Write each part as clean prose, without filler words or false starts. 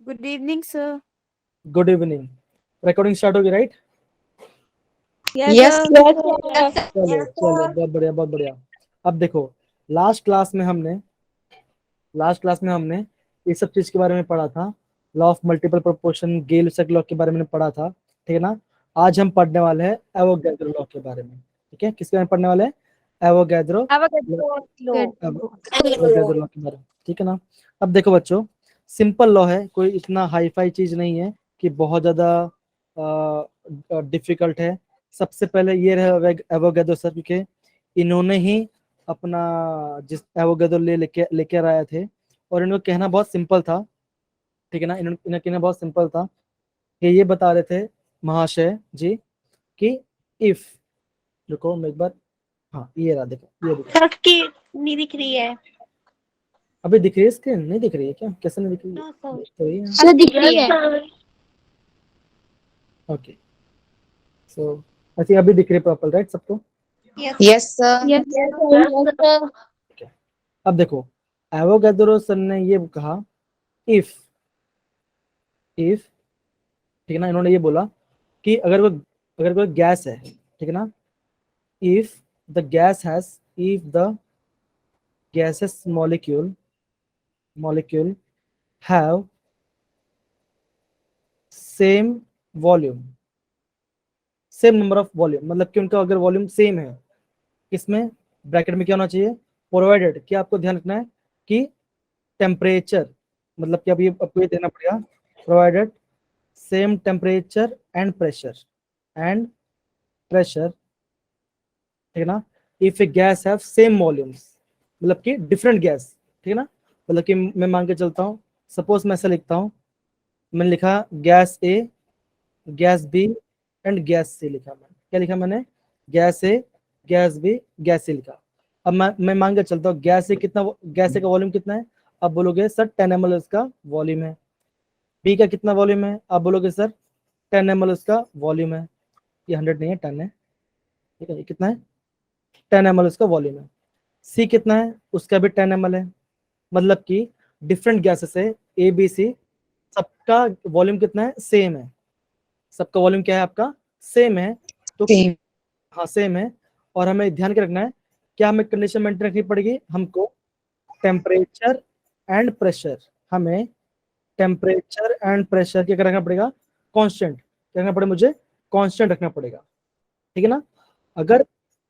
Good evening, sir. Good evening. Recording start होगी, right? Yes, Yes, sir. sir. चलो चलो, बहुत बढ़िया बहुत बढ़िया। अब देखो, लास्ट क्लास में हमने लास्ट क्लास में हमने इस सब चीज के बारे में पढ़ा था। Law of multiple proportion, Gay Lussac law के बारे में पढ़ा था, ठीक है ना। आज हम पढ़ने वाले हैं एवोगैड्रो लॉ के बारे में। ठीक है, किसके बारे में पढ़ने वाले हैं? Avogadro Good. एवोगैड्रो लॉ के बारे में, ठीक है ना। अब देखो बच्चों, सिंपल लॉ है, कोई इतना हाई फाई चीज नहीं है कि बहुत ज्यादा डिफिकल्ट है। सबसे पहले ये रहे एवोगैड्रो सर, क्योंकि इन्होंने ही अपना जिस एवोगैड्रो लेके लेकर आए थे, और इनको कहना बहुत सिंपल था, ठीक है ना। इन्हें कहना बहुत सिंपल था कि ये बता रहे थे महाशय जी कि इफ, रुको मैं एक बार, हाँ ये रहा, देखो ये देखो, सर की नहीं दिख रही है। अभी दिख रही है स्क्रीन? नहीं दिख रही है क्या? कैसे नहीं दिख रही है? दिख तो रही है। सर दिख रही है। ओके, सो अच्छा अभी दिख रही है प्रॉपर, राइट सबको? Yes sir. Yes sir. ठीक है। अब देखो, एवोगैड्रो सर ने ये कहा, इफ इफ ठीक है ना, इन्होंने ये बोला कि अगर कोई गैस है, ठीक है ना, if the gas has if the gaseous molecule have same volume, same number of volume, मतलब कि उनका अगर वॉल्यूम सेम है, इसमें ब्रैकेट में क्या होना चाहिए? प्रोवाइडेड, क्या आपको ध्यान रखना है कि टेम्परेचर, मतलब कि अब ये आपको ये देना पड़ेगा, provided same temperature and pressure, ठीक है ना, if A guys have same volumes, मतलब कि डिफरेंट गैस, ठीक है ना। मतलब कि मैं मान के चलता हूँ, सपोज मैं ऐसा लिखता हूँ, मैंने लिखा gas A, gas B and gas C लिखा। मैंने क्या लिखा? मैंने gas A, gas B, gas C लिखा। अब मैं मान के चलता हूँ, गैस ए का वॉल्यूम कितना है? आप बोलोगे सर 10 ml इसका वॉल्यूम है। बी का कितना वॉल्यूम है? आप बोलोगे सर 10 ml इसका वॉल्यूम है। ये 100 नहीं है, 10 है, ठीक है। ये कितना है? 10 ml इसका वॉल्यूम है। सी कितना है? उसका भी 10 ml है। मतलब कि डिफरेंट गैसेस है ए बी सी, सबका वॉल्यूम कितना है? सेम है। सबका वॉल्यूम क्या है आपका? सेम है। तो हाँ सेम है। और हमें ध्यान के रखना है, क्या हमें कंडीशन मेंटेन रखनी पड़ेगी हमको? टेम्परेचर एंड प्रेशर, हमें टेम्परेचर एंड प्रेशर क्या रखना पड़ेगा? कांस्टेंट। क्या रखना पड़ेगा मुझे? कांस्टेंट रखना पड़ेगा, ठीक है ना। अगर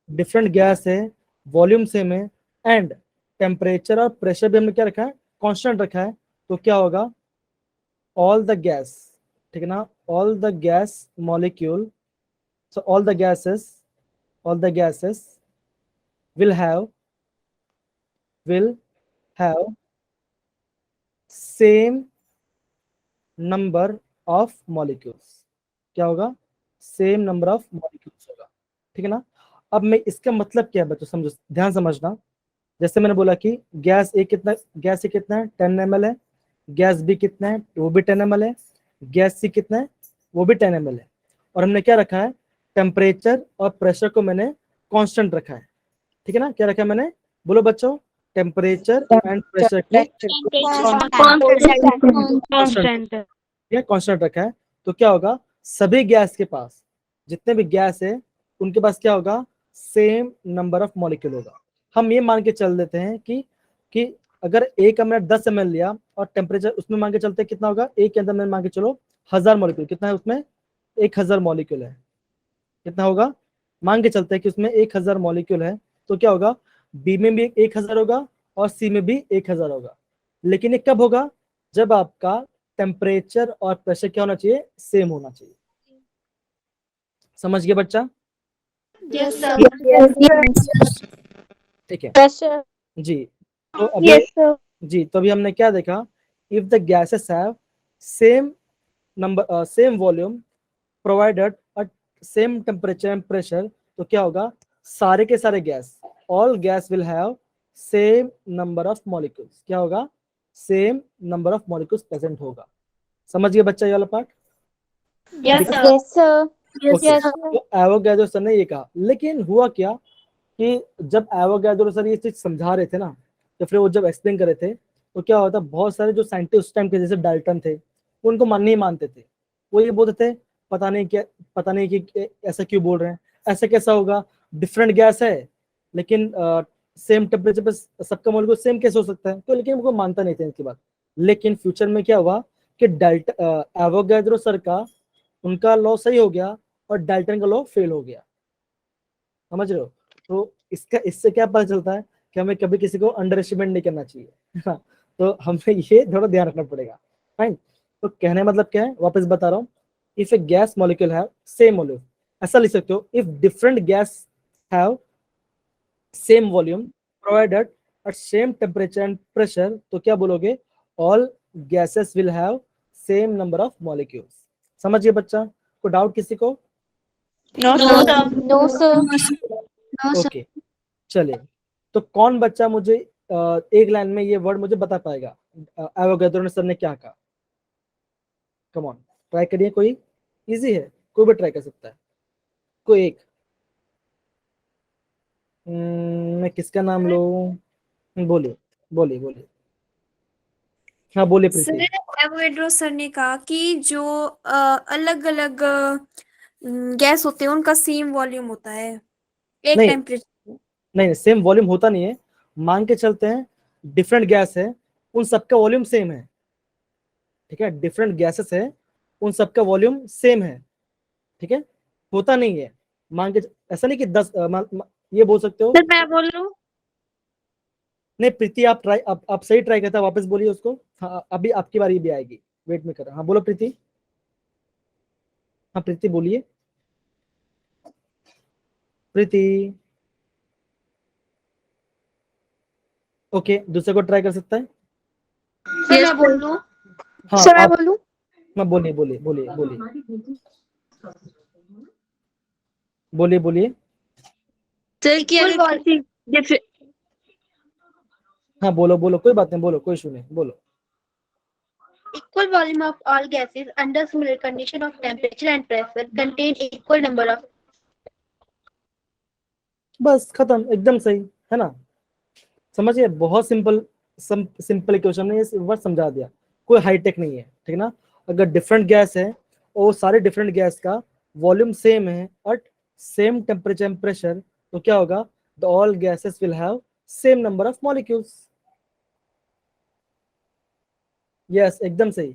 डिफरेंट गैस है, वॉल्यूम सेम है, एंड टेम्परेचर और प्रेशर भी हमने क्या रखा है? कांस्टेंट रखा है, तो क्या होगा? ऑल द गैस, ठीक है ना, all the gas molecule, so all the gases will have same number of molecules। क्या होगा? सेम नंबर ऑफ मॉलिक्यूल्स होगा, ठीक है ना। अब मैं इसका मतलब क्या है बच्चों, समझो, ध्यान समझना। जैसे मैंने बोला कि गैस ए कितना है? 10 ml है। गैस बी कितना है? वो भी 10 ml है। गैस सी कितना है? वो भी 10 ml है। और हमने क्या रखा है? टेम्परेचर और प्रेशर को मैंने कांस्टेंट रखा है, ठीक है ना। क्या रखा है मैंने? बोलो बच्चों, टेम्परेचर एंड प्रेशर को कांस्टेंट रखा है। तो क्या होगा? सभी गैस के पास, जितने भी गैस है, उनके पास क्या होगा? सेम नंबर ऑफ मॉलिक्यूल होगा। हम ये मान के चल देते हैं कि अगर ए का मैंने 10 ml लिया और टेम्परेचर उसमें मान के चलते कितना होगा? ए के अंदर मैं मान के चलो 1000 मॉलिक्यूल, कितना है उसमें? 1000 मॉलिक्यूल है। कितना होगा? मान के चलते हैं कि उसमें 1000 मॉलिक्यूल है, तो क्या होगा? बी में भी 1000 होगा और सी में भी 1000 होगा। लेकिन ये कब होगा? जब आपका टेम्परेचर और प्रेशर क्या होना चाहिए? सेम होना चाहिए। समझ गया बच्चा? Yes sir. ठीक है प्रेशर। जी। तो अभी यस सर। जी, तो अभी हमने क्या देखा? If the gases have same same volume provided eight same temperature and pressure, तो क्या होगा? सारे के सारे gas, all gas will have same number of molecules. क्या होगा? Same number of molecules present होगा। समझ गए बच्चा ये वाला पार्ट? Yes sir. ओके, तो एवोगैड्रो सर ने ये कहा, लेकिन हुआ क्या कि जब एवोगैड्रो सर ये चीज समझा रहे थे ना, तो फिर वो जब एक्सप्लेन कर रहे थे, तो क्या होता, बहुत सारे जो साइंटिस्ट उस टाइम के, जैसे डाल्टन थे, वो उनको नहीं मानते थे। वो ये बोलते थे पता नहीं कि ऐसा क्यों बोल रहे हैं, ऐसा कैसा होगा, डिफरेंट गैस है लेकिन सेम टेम्परेचर पे सबका मॉलिक्यूल सेम कैसे हो सकता है। तो लेकिन वो मानता नहीं था इनकी बात। लेकिन फ्यूचर में क्या हुआ कि एवोगैड्रो सर का उनका लॉ सही हो गया और डाल्टन का लॉ फेल हो गया। समझ रहे हो? तो इससे क्या पता चलता है कि हमें कभी किसी को अंडर एस्टिमेट नहीं करना चाहिए। तो हमें ये थोड़ा ध्यान रखना पड़ेगा। फाइन। तो कहने मतलब क्या है, वापस बता रहा हूँ। If A gas molecule have same volume, ऐसा लिख सकते हो, if different guys have same volume provided eight same temperature and pressure, तो क्या बोलोगे, all gases will have same number of molecules. समझिए बच्चा, को डाउट किसी को? No, sir. No, sir. Okay चलिए, तो कौन बच्चा मुझे एक लाइन में ये वर्ड मुझे बता पाएगा एवोगैड्रो सर ने क्या कहा? कम ऑन, ट्राई करिए। कोई इजी है, कोई भी ट्राई कर सकता है, कोई एक। मैं किसका नाम लूं? बोलिए बोलिए बोलिए। हाँ बोलिए सर प्रीति। एवोगैड्रो सर ने कहा कि जो अलग अलग गैस होते हैं उनका सेम वॉल्यूम होता है एक नहीं टेम्परेचर। नहीं, सेम वॉल्यूम होता नहीं है। मान के चलते हैं डिफरेंट गैस है, उन सबका वॉल्यूम सेम है। ठीक है, डिफरेंट गैसेस है, उन सबका वॉल्यूम सेम है। ठीक है, होता नहीं है। मान के ऐसा नहीं कि 10 ये बोल सकते हो। सर मैं बोल रहा हूँ। नहीं प्रीति, आप ट्राई, आप सही ट्राई करता, वापस बोलिए उसको। हाँ अभी आपकी बारी भी आएगी, वेट में कर रहा। हाँ बोलो प्रीति। हाँ प्रीति बोलिए। प्रीति ओके, दूसरे को ट्राई कर सकता है। सर मैं बोल लूँ। हाँ सर मैं आप, बोलूं? हाँ बोलिए बोलिए बोलिए बोलिए बोलिए बोलिए। सर कि अगर किसी डिफरेंट हाँ बोलो बोलो, कोई बात नहीं, बोलो, कोई इशू नहीं, बोलो। Equal volume of all gases under similar condition of temperature and pressure contain equal number of. बस खत्म, एकदम सही है ना। समझिए, बहुत सिंपल सिंपल इक्वेशन ने ये वर्ड समझा दिया, कोई हाईटेक नहीं है। ठीक है ना। अगर डिफरेंट गैस है और सारे डिफरेंट गैस का वॉल्यूम सेम है at same temperature and pressure, तो क्या होगा, the all gases will have same number of molecules. Yes एकदम सही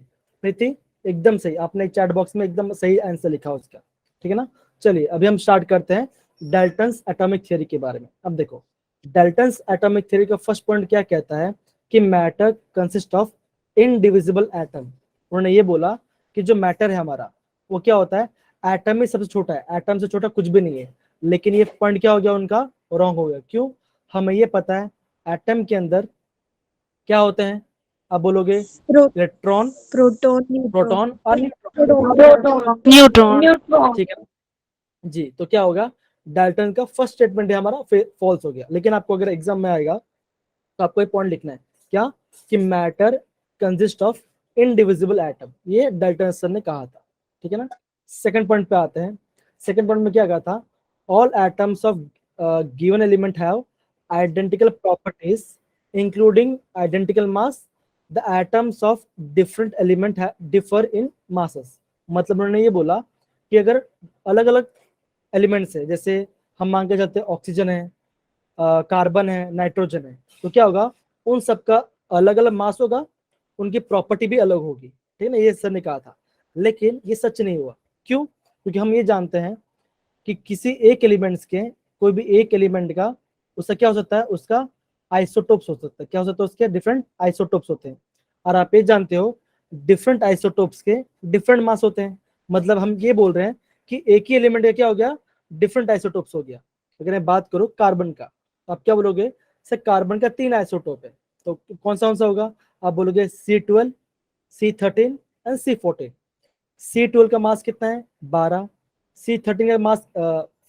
प्रीति, एकदम सही। आपने चैट बॉक्स में एकदम सही आंसर लिखा उसका। ठीक है ना। चलिए अभी हम स्टार्ट करते हैं डाल्टन्स एटॉमिक थ्योरी के बारे में। अब देखो, डाल्टन्स एटॉमिक थ्योरी का फर्स्ट पॉइंट क्या कहता है कि matter consist of indivisible atom. उन्होंने ये बोला कि जो मैटर है हमारा वो क्या होता है, एटम ही सबसे छोटा है, एटम से छोटा कुछ भी नहीं है। लेकिन ये पॉइंट क्या हो गया उनका, रॉन्ग हो गया। क्यों? हमें ये पता है एटम के अंदर क्या होते हैं, आप बोलोगे इलेक्ट्रॉन, प्रोटॉन प्रोटॉन और न्यूट्रॉन। ठीक है जी। तो क्या होगा, डाल्टन का फर्स्ट स्टेटमेंट है हमारा फॉल्स हो गया। लेकिन आपको अगर एग्जाम में आएगा तो आपको एक पॉइंट लिखना है, क्या, कि matter consist of indivisible atom. ये डाल्टन सर ने कहा था। ठीक है ना। सेकंड पॉइंट पे आते हैं। सेकंड पॉइंट में क्या कहा था, all atoms of given element have identical properties including identical mass, the atoms of different element differ in masses. मतलब उन्होंने ये बोला कि अगर अलग अलग एलिमेंट्स है, जैसे हम मान के चलते ऑक्सीजन है, कार्बन है, नाइट्रोजन है, तो क्या होगा, उन सबका अलग अलग मास होगा, उनकी प्रॉपर्टी भी अलग होगी। ठीक है ना, ये सर ने कहा था। लेकिन ये सच नहीं हुआ। क्यों? क्योंकि हम ये जानते हैं कि किसी एक एलिमेंट्स के, कोई भी एक एलिमेंट का, उसका क्या हो सकता है, उसका आइसोटोप्स हो सकता है। क्या हो सकता है, उसके डिफरेंट आइसोटोप्स होते हैं। और आप ये जानते हो डिफरेंट आइसोटोप्स के डिफरेंट मास होते हैं। मतलब हम ये बोल रहे हैं कि एक ही एलिमेंट का क्या हो गया, डिफरेंट आइसोटोप्स हो गया। अगर मैं बात करूं कार्बन का, तो आप क्या बोलोगे, सर कार्बन का 3 आइसोटोप है, तो कौन सा होगा, आप बोलोगे C12, C13 and C14। C12 का मास कितना है, 12। C13 का मास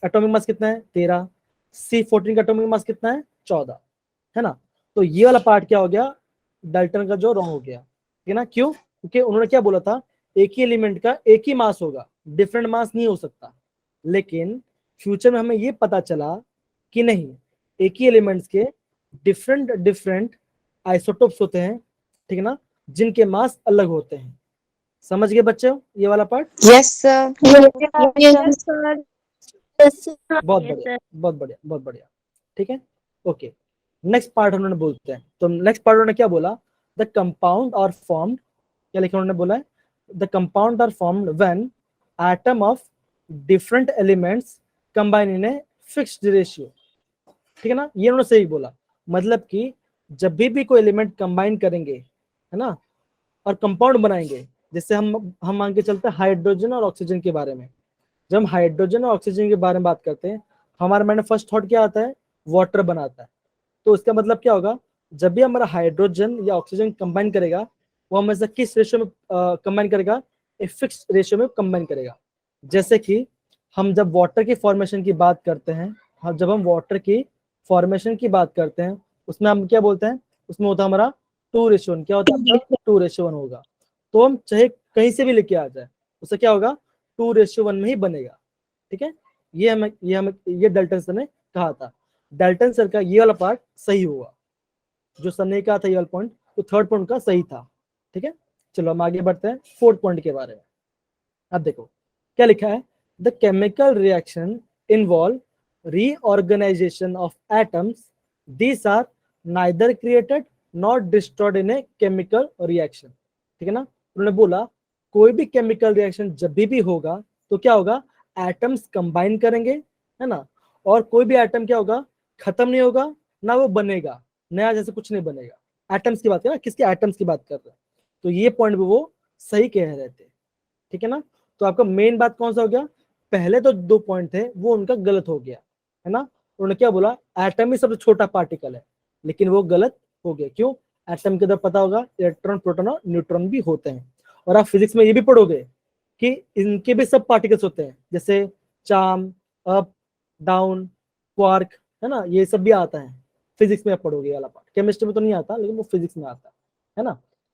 एटॉमिक मास कितना है, 13। C14 का एटॉमिक मास कितना है, 14। है ना। तो ये वाला पार्ट क्या हो गया, डाल्टन का जो रॉन्ग हो गया। ठीक है ना। क्यों? क्योंकि उन्होंने क्या बोला था, एक ही एलिमेंट का एक ही मास होगा, डिफरेंट मास नहीं हो सकता। लेकिन फ्यूचर में हमें ये पता चला कि नहीं, एक ही एलिमेंट्स के डिफरेंट डिफरेंट आइसोटोप्स होते हैं। ठीक है ना, जिनके मास अलग होते हैं। समझ गए बच्चे ये वाला part? Yes, sir. Yes, sir. बहुत Yes, बढ़िया sir. बहुत बढ़िया बहुत बढ़िया, ठीक है। ओके, नेक्स्ट पार्ट उन्होंने बोलते हैं, तो नेक्स्ट पार्ट उन्होंने क्या बोला, द कंपाउंड आर फॉर्म्ड, क्या लिखा उन्होंने बोला है, the compound are formed when atom of different elements combine in a fixed ratio, ठीक है ना, ये उन्होंने सही बोला। मतलब कि जब भी कोई एलिमेंट कंबाइन करेंगे, है ना, और कंपाउंड बनाएंगे, जैसे हम मान के चलते हैं हाइड्रोजन और ऑक्सीजन के बारे में, जब हम हाइड्रोजन और ऑक्सीजन के बारे में बात करते हैं, हमारे माइंड में फर्स्ट थॉट क्या आता है, वाटर बनाता है। तो इसका मतलब क्या होगा, जब भी हमारा हाइड्रोजन या ऑक्सीजन कंबाइन करेगा, वो हमेशा किस रेशियो में कंबाइन करेगा, एक फिक्स रेशियो में कंबाइन करेगा। जैसे कि हम जब वाटर की फॉर्मेशन की बात करते हैं, जब हम वाटर की फॉर्मेशन की बात करते हैं, उसमें हम क्या बोलते हैं, उसमें होता है हमारा 2:1, क्या होता है, 2:1 होगा। तो हम चाहे कहीं से भी लेके आ जाए, उससे क्या होगा, 2:1 में ही बनेगा, ठीक है। ये डाल्टन सर ने कहा था। डाल्टन सर का ये वाला पार्ट सही हुआ, जो सर ने कहा था ये वाला पॉइंट, तो थर्ड पॉइंट का सही था, ठीक है। चलो हम आगे बढ़ते हैं फोर्थ पॉइंट के बारे में। अब देखो क्या लिखा है, the chemical reaction involve reorganization of atoms, these are neither created nor destroyed in a chemical reaction, ठीक है ना। उन्होंने बोला कोई भी केमिकल रिएक्शन जब भी होगा तो क्या होगा, एटम्स कंबाइन करेंगे, है ना, और कोई भी एटम क्या होगा, खत्म नहीं होगा, ना वो बनेगा नया, जैसे कुछ नहीं बनेगा। एटम्स की बात कर रहे हैं, किसके एटम्स की बात कर रहे हैं, तो ये पॉइंट भी वो सही कह रहे थे, ठीक है ना। तो आपका मेन बात कौन सा हो गया, पहले तो 2 पॉइंट थे वो उनका गलत हो गया, है ना। उन्होंने क्या बोला, एटम ही सबसे छोटा पार्टिकल है, लेकिन वो गलत हो गया। क्यों, एटम के अंदर पता होगा इलेक्ट्रॉन, प्रोटॉन और न्यूट्रॉन भी होते हैं, और आप फिजिक्स में ये भी पढ़ोगे कि इनके भी सब पार्टिकल्स होते हैं, जैसे चार्म, अप, डाउन, क्वार्क, है ना, ये सब भी आता है फिजिक्स में, आप पढ़ोगे वाला पार्ट। केमिस्ट्री में तो नहीं आता, लेकिन वो फिजिक्स में आता है ना।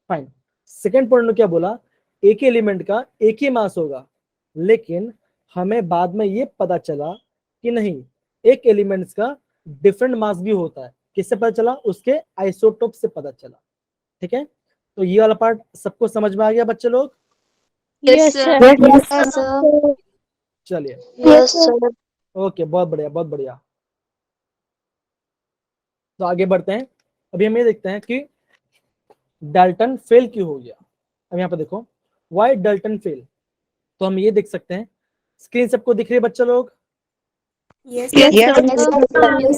फाइन। सेकेंड पॉइंट में क्या बोला, एक ही एलिमेंट का एक ही मास होगा, लेकिन हमें बाद में ये पता चला कि नहीं, एक एलिमेंट्स का डिफरेंट मास भी होता है। किससे पता चला, उसके आइसोटोप से पता चला, ठीक है। तो ये वाला पार्ट सबको समझ में आ गया बच्चे लोग? Yes, sir. Yes, sir. चलिए, Yes, sir. ओके, बहुत बढ़िया बहुत बढ़िया। तो आगे बढ़ते हैं। अभी हम ये देखते हैं कि डाल्टन फेल क्यों हो गया। अब यहाँ पे देखो, व्हाई डाल्टन फेल, तो हम ये देख सकते हैं, स्क्रीन सबको दिख रही है बच्चे लोग? Yes Yes, Yes,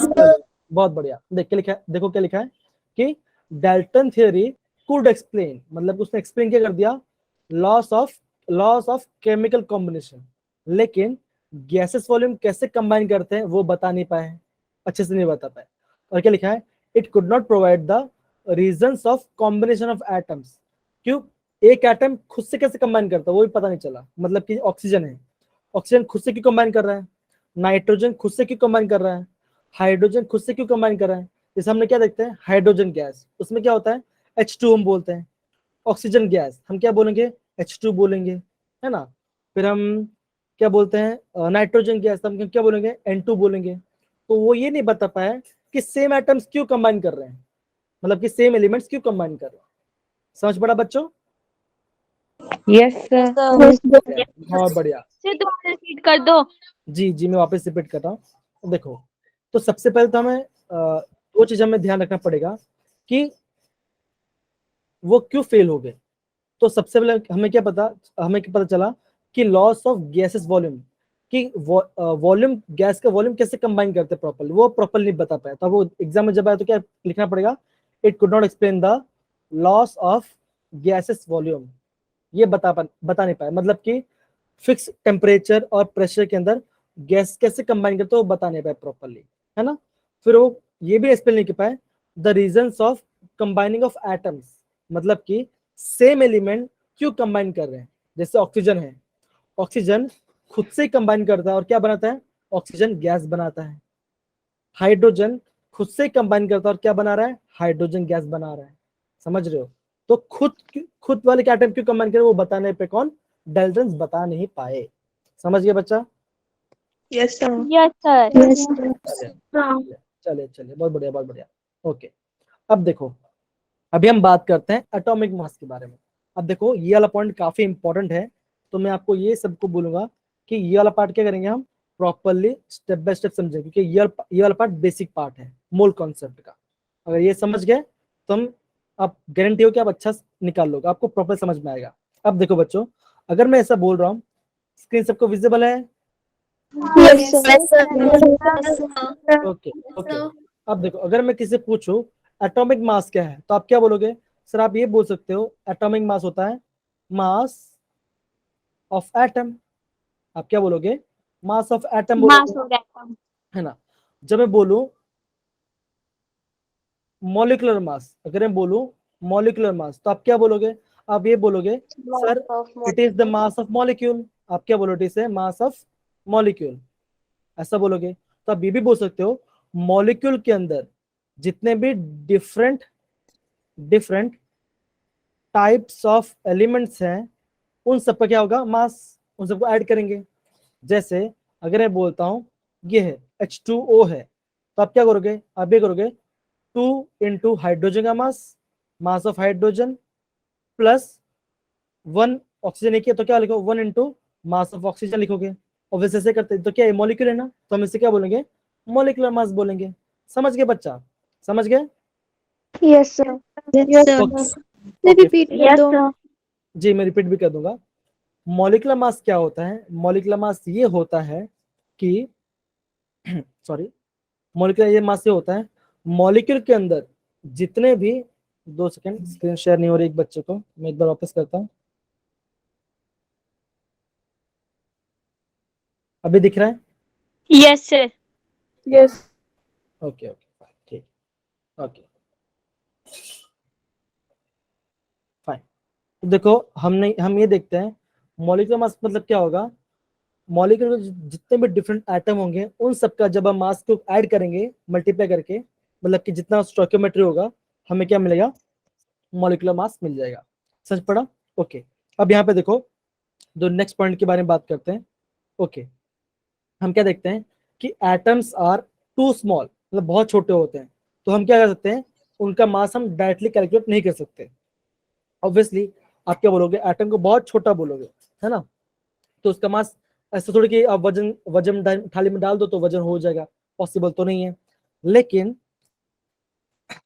sir. बहुत बढ़िया। देख के लिखा है, देखो क्या लिखा है कि डाल्टन थ्योरी कुड एक्सप्लेन, मतलब उसने एक्सप्लेन क्या कर दिया, लॉस ऑफ केमिकल कॉम्बिनेशन, लेकिन गैसेस वॉल्यूम कैसे कंबाइन करते हैं वो बता नहीं पाए, अच्छे से नहीं बता पाए। और क्या लिखा है, it could not provide the reasons of combination of atoms, क्यों, एक एटम खुद से कैसे कंबाइन करता है वो भी पता नहीं चला। मतलब कि ऑक्सीजन है, ऑक्सीजन खुद से क्यों कंबाइन कर रहा है, नाइट्रोजन खुद से क्यों कंबाइन कर रहा है, हाइड्रोजन खुद से क्यों कंबाइन कर रहा है। जैसे हमने क्या देखते हैं, हाइड्रोजन गैस, उसमें क्या होता है, H2 हम बोलते हैं। ऑक्सीजन गैस हम क्या बोलेंगे, H2 बोलेंगे, है ना। फिर हम क्या बोलते हैं, नाइट्रोजन गैस, हम क्या बोलेंगे, N2 बोलेंगे। तो वो ये नहीं बता पाया कि सेम एटम्स क्यों कंबाइन कर रहे हैं, मतलब कि सेम एलिमेंट्स क्यों कंबाइन कर रहे हैं। समझ पड़ा बच्चों? Yes, sir. बहुत बढ़िया। दोबारा रिपीट कर दो। जी जी, मैं वापस रिपीट कर रहा हूँ। देखो, तो सबसे पहले तो हमें 2 चीज हमें ध्यान रखना पड़ेगा कि वो क्यों फेल हो गए। तो सबसे पहले हमें क्या पता चला कि लॉस ऑफ गैसेस वॉल्यूम, कि वॉल्यूम, गैस का वॉल्यूम कैसे कंबाइन करते प्रॉपर्ली, वो प्रॉपर्ली नहीं बता पाया। तो वो एग्जाम में जब आया तो क्या लिखना पड़ेगा, it could not explain the loss of gases volume, ये बता नहीं पाया। मतलब कि फिक्स टेम्परेचर और प्रेशर के अंदर गैस कैसे कंबाइन करते वो बता नहीं पाए प्रॉपर्ली, है ना। फिर वो ये भी एक्सप्लेन नहीं कर पाए the reasons of combining of atoms, मतलब कि सेम एलिमेंट क्यों कंबाइन कर रहे हैं। जैसे ऑक्सीजन है, ऑक्सीजन खुद से कंबाइन करता है और क्या बनाता है, ऑक्सीजन गैस बनाता है। हाइड्रोजन खुद से कंबाइन करता है और क्या बना रहा है, हाइड्रोजन गैस बना रहा है। समझ रहे हो? तो खुद वाले के एटम क्यों कंबाइन करे वो बताने पे कौन, डाल्टन बता नहीं पाए। समझ गए बच्चा? Yes, sir. Yes, sir. चलिए, बहुत बढ़िया। ओके, अब देखो, अभी हम बात करते हैं एटॉमिक मास के बारे में। अब देखो ये वाला पॉइंट काफी इंपॉर्टेंट है, तो मैं आपको ये सबको बोलूंगा कि ये वाला पार्ट क्या करेंगे हम प्रॉपरली स्टेप बाय स्टेप समझेंगे, क्योंकि ये वाला पार्ट बेसिक पार्ट है मोल कॉन्सेप्ट का। अगर ये समझ गए तो हम, आप गारंटी हो कि आप अच्छा निकाल लोगे, आपको प्रॉपर समझ में आएगा। अब देखो बच्चों, अगर मैं ऐसा बोल रहा हूँ, स्क्रीन सबको विजिबल है? Yes, sir. Yes, sir. Okay okay. अब देखो, अगर मैं किसी से पूछूं एटॉमिक मास क्या है, तो आप क्या बोलोगे? सर आप ये बोल सकते हो एटॉमिक मास होता है मास ऑफ एटम। आप क्या बोलोगे? मास ऑफ एटम बोलोगे, है ना। जब मैं बोलूं मॉलिक्यूलर मास, अगर मैं बोलूं मॉलिक्यूलर मास, तो आप क्या बोलोगे? आप ये बोलोगे sir it is the mass of molecule. आप क्या बोलोगे? इसे मास ऑफ मॉलिक्यूल, ऐसा बोलोगे। तो आप ये भी बोल सकते हो मॉलिक्यूल के अंदर जितने भी डिफरेंट टाइप्स ऑफ एलिमेंट्स हैं, उन सब का क्या होगा? मास। उन सबको ऐड करेंगे। जैसे अगर मैं बोलता हूं ये है H2O है, तो आप क्या करोगे? आप ये करोगे 2 इंटू हाइड्रोजन का mass of hydrogen plus 1 oxygen एक है, तो क्या लिखो 1 इंटू मास ऑफ ऑक्सीजन लिखोगे। और वैसे ऐसे करते तो क्या मॉलिक्यूल है ना, तो हम इसे क्या बोलेंगे? मॉलिक्यूलर मास बोलेंगे। समझ गए बच्चा? समझ गए? Yes, sir. Yes, sir. Repeat कर दो। जी मैं रिपीट भी कर दूंगा। मॉलिक्यूलर मास क्या होता है? मॉलिक्यूलर मास ये होता है कि सॉरी, मॉलिक्यूलर ये मास ये होता है मॉलिक्यूल के अंदर जितने भी, 2 सेकंड स्क्रीन शेयर नहीं हो रही एक बच्चे को, मैं एक बार वापस करता हूँ। अभी दिख रहा है? Yes, sir. Yes. Okay okay ठीक, ओके फाइन। तो देखो हम ये देखते हैं मॉलिक्यूलर मास मतलब क्या होगा। मॉलिक्यूल जितने भी डिफरेंट एटम होंगे, उन सबका जब हम मास को ऐड करेंगे मल्टीप्लाई करके, मतलब कि जितना स्टोइकियोमेट्री होगा, हमें क्या मिलेगा? मॉलिक्यूलर मास मिल जाएगा। समझ पड़ा? ओके। अब यहाँ पे देखो, जो नेक्स्ट पॉइंट के बारे में बात करते हैं। ओके, हम क्या देखते हैं कि एटम्स आर टू स्मॉल, मतलब बहुत छोटे होते हैं, तो हम क्या कर सकते हैं? उनका मास हम डायरेक्टली कैलकुलेट नहीं कर सकते। ऑब्वियसली आप क्या बोलोगे? एटम को बहुत छोटा बोलोगे, है ना, तो उसका मास ऐसा थोड़ी कि आप वजन वजन थाली में डाल दो तो वजन हो जाएगा, पॉसिबल तो नहीं है। लेकिन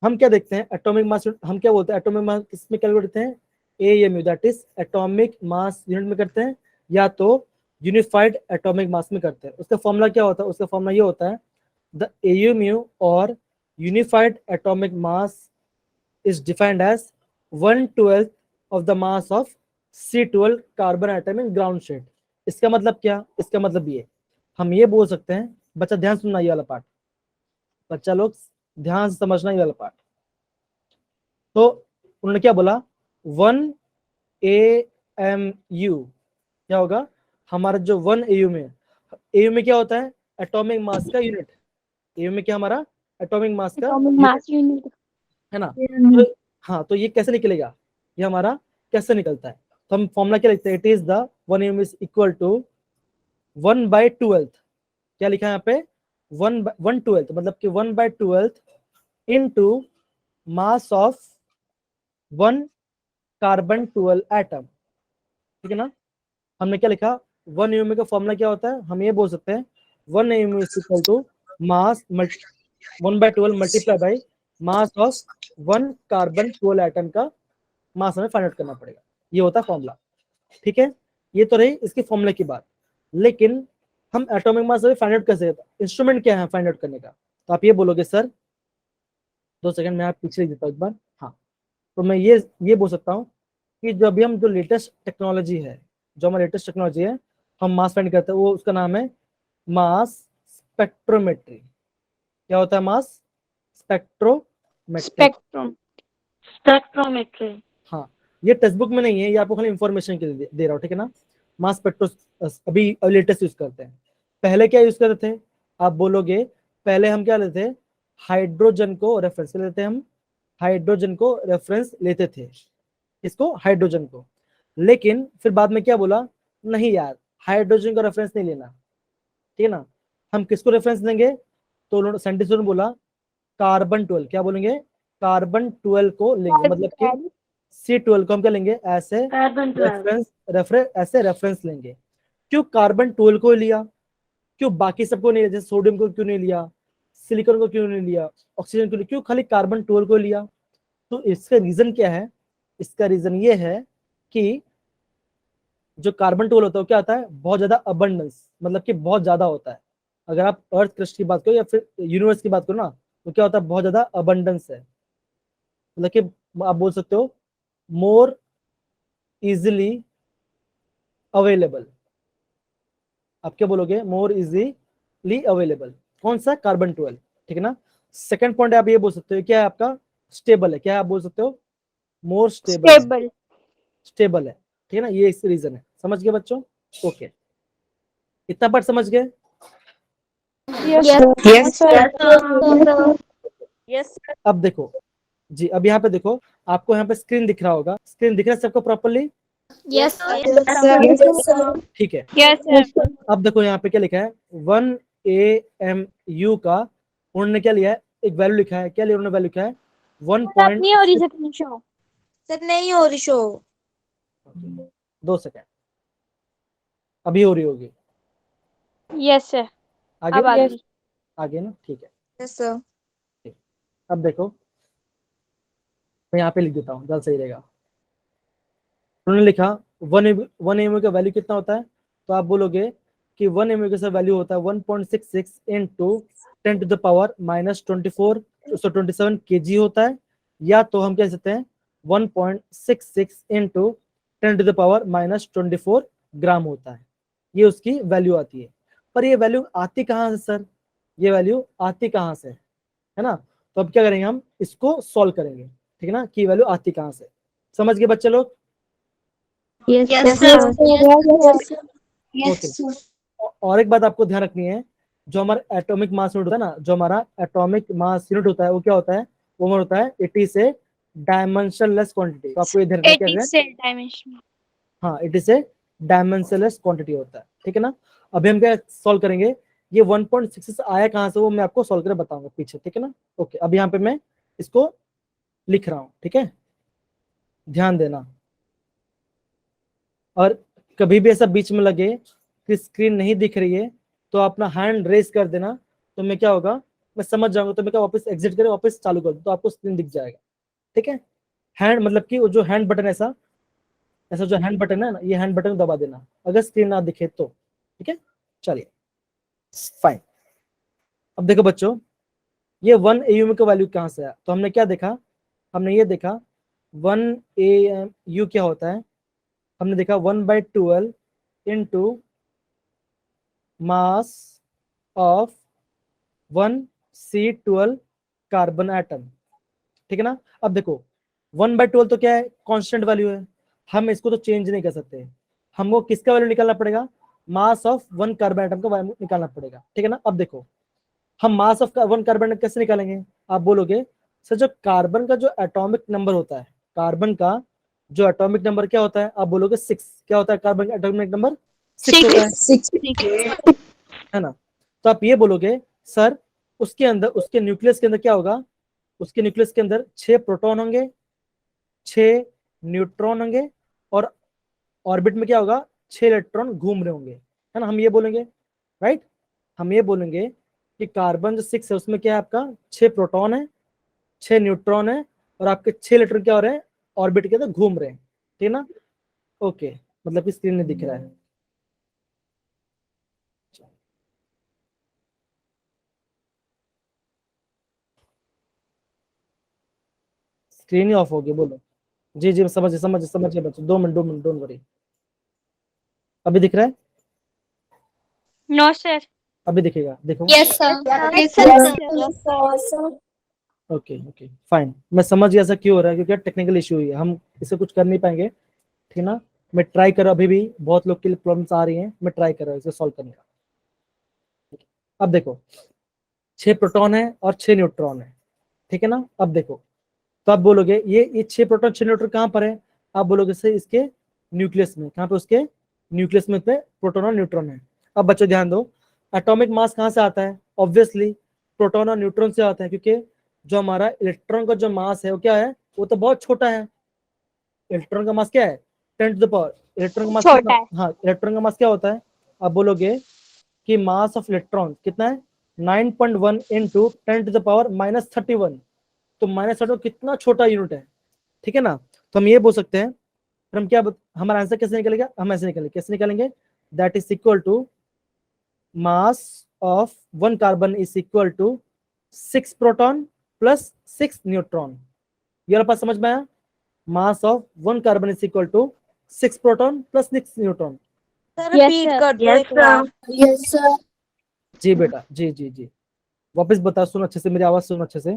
हम क्या देखते हैं? एटॉमिक मास, हम क्या बोलते हैं? एटॉमिक मास किसमें कैलकुलेट करते हैं? AMU, that is atomic mass unit में करते हैं, या तो यूनिफाइड एटॉमिक मास में करते हैं। उसका फॉर्मूला क्या होता है? उसका फॉर्मूला ये होता है द AMU और unified atomic mass is defined as 1/12 of the mass of C12 carbon atom in ground state. इसका मतलब क्या? इसका मतलब ये, हम ये बोल सकते हैं, बच्चा ध्यान सुनना ये वाला पार्ट, बच्चा लोग ध्यान से समझना ये वाला पार्ट। तो उन्होंने क्या बोला? 1 AMU क्या होगा? हमारा जो 1 AU में, AU में क्या होता है? एटॉमिक मास का यूनिट। AU में क्या हमारा? एटॉमिक मास का unit. है ना। तो हाँ, तो ये कैसे निकलेगा? ये हमारा कैसे निकलता है? तो हम फॉर्मूला क्या लिखते हैं? It is the 1 AU is equal to 1/12। क्या लिखा है यहाँ पे? 1/12, मतलब कि 1/12 into mass of 1 carbon 12 atom. ठीक है ना। हमने क्या लिखा? 1 AU का फॉर्मूला क्या होता है? हम ये बोल सकते हैं 1 AU is equal to mass 1/12 multiply by mass of 1 carbon 12 atom का मास हमें फाइंड आउट करना पड़ेगा। ये होता है फॉर्मूला। ठीक है, ये तो रही इसकी फॉर्मूले की बात। लेकिन हम एटॉमिक मास फाइंड आउट कैसे? इंस्ट्रूमेंट क्या है फाइंड आउट करने का? तो आप ये बोलोगे सर, 2 सेकंड मैं आप पीछे लिख देता हूँ एक बार। हाँ, तो मैं ये बोल सकता हूँ कि जो अभी हम जो लेटेस्ट टेक्नोलॉजी है, जो हमारा लेटेस्ट टेक्नोलॉजी है, हम मास फाइंड करते हैं, वो उसका नाम है मास स्पेक्ट्रोमेट्री। क्या होता है? Mass spectrometry. Spectrometry. हाँ, ये टेक्स्ट बुक में नहीं है, ये आपको खाली इंफॉर्मेशन के लिए दे रहा हूँ। ठीक है ना। मास स्पेक्ट्रो अभी लेटेस्ट यूज करते हैं। पहले क्या यूज करते थे? आप बोलोगे पहले हम क्या लेते थे? हाइड्रोजन को रेफरेंस लेते थे। हम हाइड्रोजन को रेफरेंस लेते थे, इसको हाइड्रोजन को। लेकिन फिर बाद में क्या बोला? नहीं यार, हाइड्रोजन को रेफरेंस नहीं लेना। ठीक है ना। हम किसको रेफरेंस देंगे? तो साइंटिस्टों ने बोला कार्बन 12। क्या बोलेंगे? कार्बन 12 को लेंगे, मतलब कि C12 को हम क्या लेंगे, ऐसे कार्बन 12 ऐसे रेफरेंस लेंगे। क्यों कार्बन 12 को लिया, क्यों बाकी सबको नहीं लिया, जैसे सोडियम को क्यों नहीं लिया, सिलिकॉन को क्यों नहीं लिया, ऑक्सीजन को लिया, क्यों खाली कार्बन 12 को लिया? तो इसका रीजन क्या है? इसका रीजन ये है कि जो कार्बन 12 होता है वो क्या होता है, बहुत ज्यादा अबंडेंस, मतलब कि बहुत ज्यादा होता है। अगर आप अर्थ क्रस्ट की बात करो या फिर यूनिवर्स की बात करो ना, तो क्या होता है, बहुत ज्यादा अबंडेंस है, मतलब कि आप बोल सकते हो मोर इजिली अवेलेबल। आप क्या बोलोगे, मोर इजीली अवेलेबल। कौन सा, कार्बन 12, ठीक है ना। सेकंड पॉइंट आप ये बोल सकते हो, क्या है आपका, स्टेबल है। क्या है, आप बोल सकते हो मोर स्टेबल, स्टेबल है, ठीक है ना। ये इस रीजन है। समझ गए बच्चों? ओके, इतना बात समझ गए? Yes. अब देखो जी, अब यहाँ पे देखो, आपको यहाँ पे स्क्रीन दिख रहा होगा, स्क्रीन दिख रहा है सबको प्रॉपर्ली? Yes. ठीक है। Yes. अब देखो यहाँ पे क्या लिखा है, 1 AMU का उन्होंने क्या लिया है, एक वैल्यू लिखा है। क्या लिया उन्होंने, वैल्यू लिखा है 1. सर नहीं हो रही शो। 2 सेकेंड, अभी हो रही होगी। Yes sir. आगे अब आ गई। आगे ना, ठीक है। Yes sir. अब देखो, मैं यहाँ पे लिख देता हूँ, ज्यादा सही रहेगा। उन्होंने लिखा 1 AMU का वैल्यू कितना होता है, तो आप बोलोगे कि 1 AMU का वैल्यू होता है 1.66 into 10 to the power -24, 27 kg होता है। या तो हम कह सकते हैं 1.66 into 10 to the power -24 ग्राम होता है। ये उसकी वैल्यू आती है। पर ये वैल्यू आती कहाँ से सर, ये वैल्यू आती कहाँ से, है ना। तो अब क्या करेंगे, हम इसको सॉल्व करेंगे, ठीक है ना, कि वैल्यू आती कहाँ से। समझ गए बच्चे लोग? Yes. ओके। और एक बात आपको ध्यान रखनी है, जो हमारा एटॉमिक मास यूनिट होता है ना, जो हमारा एटॉमिक मास यूनिट होता है, वो क्या होता है, वो होता है 80 से डायमेंशनलेस क्वांटिटी। तो आपको ये ध्यान रखना है, हाँ 80 से डायमेंशनलेस क्वांटिटी होता है, ठीक है ना। अभी हम क्या सॉल्व करेंगे, ये 1.66 आया कहाँ से, वो मैं आपको सॉल्व करके बताऊंगा पीछे, ठीक है ना। ओके, अब यहाँ पे मैं इसको लिख रहा हूँ, ठीक है, ध्यान देना। और कभी भी ऐसा बीच में लगे कि स्क्रीन नहीं दिख रही है, तो अपना हैंड रेज कर देना, तो मैं क्या होगा, मैं समझ जाऊंगा, तो मैं क्या वापस एग्जिट करके वापस चालू कर दूं, तो आपको स्क्रीन दिख जाएगा, ठीक है। हैंड मतलब कि वो जो हैंड बटन, ऐसा ऐसा जो हैंड बटन है ना, ये हैंड बटन दबा देना अगर स्क्रीन ना दिखे तो, ठीक है। चलिए फाइन। अब देखो बच्चों, ये 1 AMU का वैल्यू कहाँ से आया, तो हमने क्या देखा, हमने ये देखा 1 AMU क्या होता है, हमने देखा 1/12 into mass of 1 C12 carbon atom, ठीक है ना। अब देखो 1/12 तो क्या है, कांस्टेंट वैल्यू है, हम इसको तो चेंज नहीं कर सकते, हमको किसका वैल्यू निकालना पड़ेगा, मास ऑफ 1 कार्बन एटम का वैल्यू निकालना पड़ेगा, ठीक है ना। अब देखो हम मास ऑफ 1 कार्बन एटम कैसे निकालेंगे, आप बोलोगे सर जो कार्बन का जो एटॉमिक नंबर होता है, कार्बन का जो एटॉमिक नंबर क्या होता है, आप बोलोगे 6। क्या होता है, कार्बन का एटॉमिक नंबर 6 होता है ना। तो आप ये बोलोगे सर उसके अंदर, उसके न्यूक्लियस के अंदर क्या होगा, उसके न्यूक्लियस के अंदर 6 प्रोटॉन होंगे, 6 न्यूट्रॉन होंगे, और ऑर्बिट में क्या होगा, 6 इलेक्ट्रॉन घूम रहे होंगे, है ना। हम ये बोलेंगे, राइट, हम ये बोलेंगे कि कार्बन जो 6 है उसमें क्या है, आपका 6 प्रोटॉन है, 6 न्यूट्रॉन है, और आपके 6 इलेक्ट्रॉन क्या हो रहे हैं, ऑर्बिट के अंदर घूम रहे हैं, ठीक है ना। ओके, मतलब कि स्क्रीन में दिख रहा है। स्क्रीन ही ऑफ हो गई, बोलो। जी जी समझिए बच्चों, 2 मिनट डोंट वरी। अभी दिख रहा है? No sir. अभी दिखेगा, देखो। Yes sir. Okay okay fine, मैं समझ गया ऐसा क्यों हो रहा है, क्योंकि टेक्निकल इशू हुई है, हम इसे कुछ कर नहीं पाएंगे, ठीक है ना। मैं ट्राई कर रहा हूं, अभी भी बहुत लोग के लिए प्रॉब्लम्स आ रही हैं, मैं ट्राई कर रहा हूँ इसे सॉल्व करने का। अब देखो 6 प्रोटॉन है और 6 न्यूट्रॉन है, ठीक है ना। अब देखो, तो आप बोलोगे ये 6 प्रोटॉन 6 न्यूट्रॉन कहाँ पर है, आप बोलोगे सर इसके न्यूक्लियस में, कहाँ पे, उसके न्यूक्लियस में पे प्रोटॉन और न्यूट्रॉन है। अब बच्चों ध्यान दो, एटॉमिक मास कहाँ से आता है, ऑब्वियसली प्रोटॉन और न्यूट्रॉन से आता है, क्योंकि जो हमारा इलेक्ट्रॉन का जो मास है वो क्या है, वो तो बहुत छोटा है, इलेक्ट्रॉन का मास क्या है 10 टू द पावर, इलेक्ट्रॉन का मास छोटा कितना, है। हाँ इलेक्ट्रॉन का मास क्या होता है, आप बोलोगे कि मास ऑफ इलेक्ट्रॉन कितना है 9.1 इंटू 10 टू द पावर -31, तो -31 कितना छोटा यूनिट है, ठीक है ना। तो हम ये बोल सकते हैं, फिर हम क्या हमारा आंसर कैसे निकलेगा, हम ऐसे निकलेंगे, कैसे निकालेंगे, that is equal to mass of 1 carbon is equal to 6 proton plus 6 neutron. ये वाला बात समझ में आया, mass of 1 carbon is equal to 6 proton plus 6 neutron. Sir repeat कर दो एक बार। Yes, sir. जी बेटा, जी जी जी, वापस बता, सुनो अच्छे से, मेरी आवाज सुनो अच्छे से,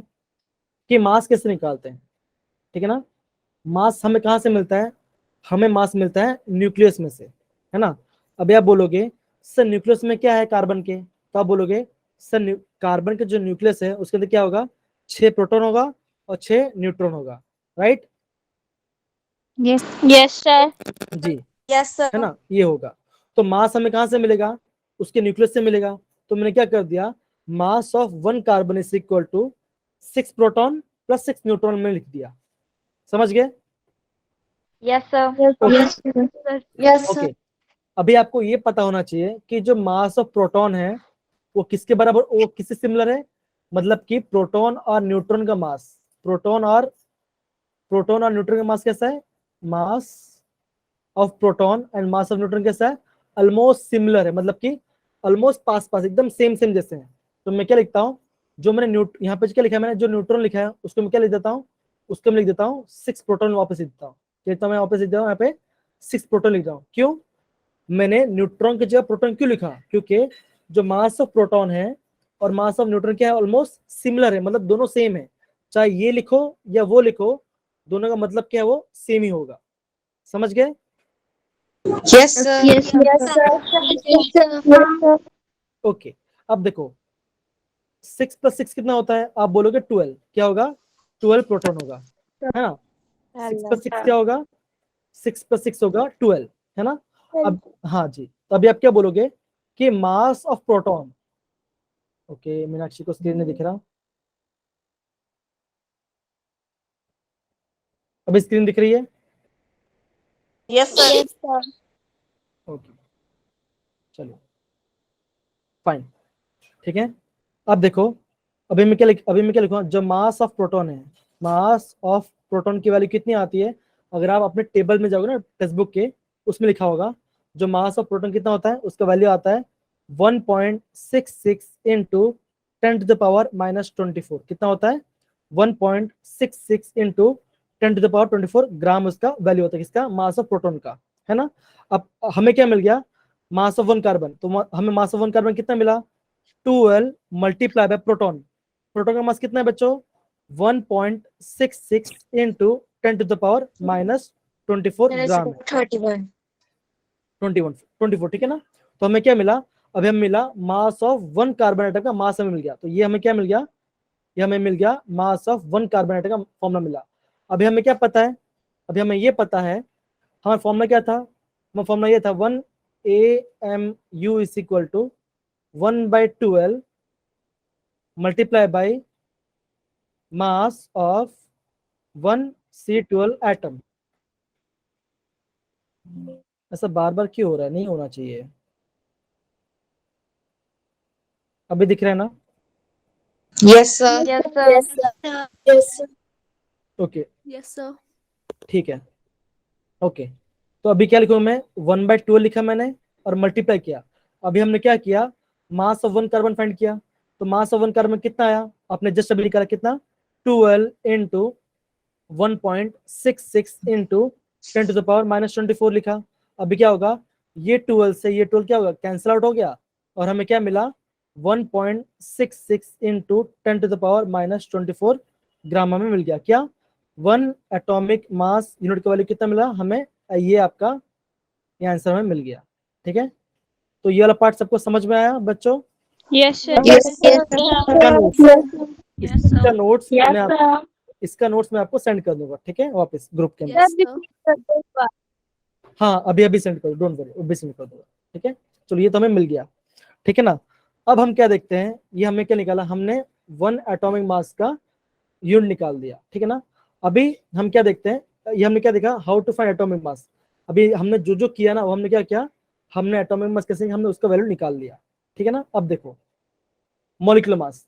कि मास कैसे निकालते हैं, ठीक है ना। मास हमें कहाँ से मिलता है, हमें मास मिलता है न्यूक्लियस में से, है ना। अभी आप बोलोगे सर न्यूक्लियस में क्या है कार्बन के, तो आप बोलोगे सर कार्बन के जो न्यूक्लियस है उसके अंदर क्या होगा, 6 प्रोटॉन होगा और 6 न्यूट्रॉन होगा, राइट। Yes sir. जी यस है ना, ये होगा। तो मास हमें कहाँ से मिलेगा, उसके न्यूक्लियस से मिलेगा। तो मैंने क्या कर दिया, mass of 1 carbon is equal to 6 proton plus 6 neutron में लिख दिया, समझ गए। Yes sir. Yes, sir. Yes, sir. Okay, अभी आपको ये पता होना चाहिए कि जो मास ऑफ प्रोटॉन है वो किसके बराबर, वो किससे सिमिलर है, मतलब कि प्रोटॉन और न्यूट्रॉन का मास, प्रोटॉन और न्यूट्रॉन का मास कैसा है, mass of proton and mass of neutron कैसा है, ऑलमोस्ट सिमिलर है, मतलब कि ऑलमोस्ट पास पास एकदम सेम सेम जैसे हैं। तो मैं क्या लिखता हूँ, जो मैंने यहाँ पे क्या लिखा है, मैंने जो न्यूट्रॉन लिखा है उसको मैं क्या लिख देता हूँ, उसको मैं लिख देता हूँ 6 प्रोटॉन, वापस लिख देता हूँ, कहता हूँ मैं वापस लिख देता हूँ यहाँ पे 6 प्रोटॉन लिख रहा हूँ। क्यों, मैंने न्यूट्रॉन की जगह प्रोटॉन क्यों लिखा, क्योंकि जो मास ऑफ प्रोटॉन है और मास ऑफ न्यूट्रॉन क्या है, ऑलमोस्ट सिमिलर है, मतलब दोनों सेम है, चाहे ये लिखो या वो लिखो, दोनों का मतलब क्या है, वो सेम ही होगा, समझ गए। Yes, sir. Yes, sir. Yes, sir. Okay, अब देखो 6 प्लस 6 कितना होता है, आप बोलोगे 12, क्या होगा 12 प्रोटॉन होगा, है ना। 6 प्लस 6 क्या होगा, 6 प्लस 6 होगा 12, है ना। अब हाँ जी, तो अभी आप क्या बोलोगे कि mass of proton, okay Meenakshi को स्क्रीन में दिख रहा, अभी स्क्रीन दिख रही है, यस सर। ओके चलो फाइन, ठीक है। अब देखो, अभी मैं क्या लिखूंगा, जो मास ऑफ प्रोटॉन है, मास ऑफ प्रोटॉन की वैल्यू कितनी आती है, अगर आप अपने टेबल में जाओगे ना टेक्स्ट बुक के, उसमें लिखा होगा जो मास ऑफ प्रोटॉन कितना होता है, उसका वैल्यू आता है 1.66 इंटू 10 टू द पावर -24, कितना होता है 1.66 इंटू 10 टू द पावर 24 ग्राम, उसका वैल्यू होता है, किसका, मास ऑफ प्रोटॉन का, है ना। अब हमें क्या मिल गया, मास ऑफ 1 कार्बन, तो हमें मास ऑफ 1 कार्बन कितना मिला, 12 मल्टीप्लाई बाय प्रोटॉन, प्रोटॉन का मास कितना है बच्चों 1.66 इंटू 10 टू द पावर -24 ग्राम है, 24, ठीक है ना। तो हमें क्या मिला, अभी हमें मिला मास ऑफ 1 कार्बन एटम का मास हमें मिल गया, तो ये हमें क्या मिल गया, ये हमें मिल गया मास ऑफ 1 कार्बन एटम का फॉर्मूला मिला। अभी हमें क्या पता है, अभी हमें ये पता है हमारा फॉर्मूला क्या था, हमारा फॉर्मूला ये था 1 AMU is equal to 1/12 multiply by mass of 1 C12 atom। ऐसा बार बार क्यों हो रहा है, नहीं होना चाहिए। अभी दिख रहा है ना, Yes, sir. Yes sir. Yes, sir. Okay yes sir. ठीक है, ओके। तो अभी क्या लिखूं मैं, 1/12 लिखा मैंने और मल्टीप्लाई किया। अभी हमने क्या किया, मास ऑफ 1 कार्बन फाइंड किया, तो मास ऑफ 1 कार्बन कितना आया, आपने जस्ट अभी निकाला कितना, 12 into 1.66 into 10 to the power -24 लिखा। अभी क्या होगा, ये 12 से ये 12 क्या होगा, कैंसिल आउट हो गया, और हमें क्या मिला 1.66 इंटू 10 टू द पावर -24 ग्राम हमें मिल गया। क्या 1 एटॉमिक मास यूनिट का वैल्यू कितना मिला हमें, ये आपका ये आंसर हमें मिल गया, ठीक है। तो ये वाला पार्ट सबको समझ में आया बच्चों, यस सर। Yes, yes, इसका नोट्स इसका नोट्स मैं आपको सेंड कर दूंगा, ठीक है, वापस ग्रुप के अंदर। Yes sir. हाँ अभी अभी सेंड कर, डोंट वरी, अभी सेंड कर दूंगा, ठीक है। चलो ये तो हमें मिल गया, ठीक है ना। अब हम क्या देखते हैं, ये हमने क्या निकाला, हमने 1 एटॉमिक मास का यूनिट निकाल दिया, ठीक है ना। अभी हम क्या देखते हैं, ये हमने क्या देखा, how to find atomic mass. अभी हमने जो जो किया ना वो हमने क्या किया, हमने एटॉमिक मास कैसे हमने उसका वैल्यू निकाल लिया, ठीक है ना। अब देखो मॉलिक्यूलर मास,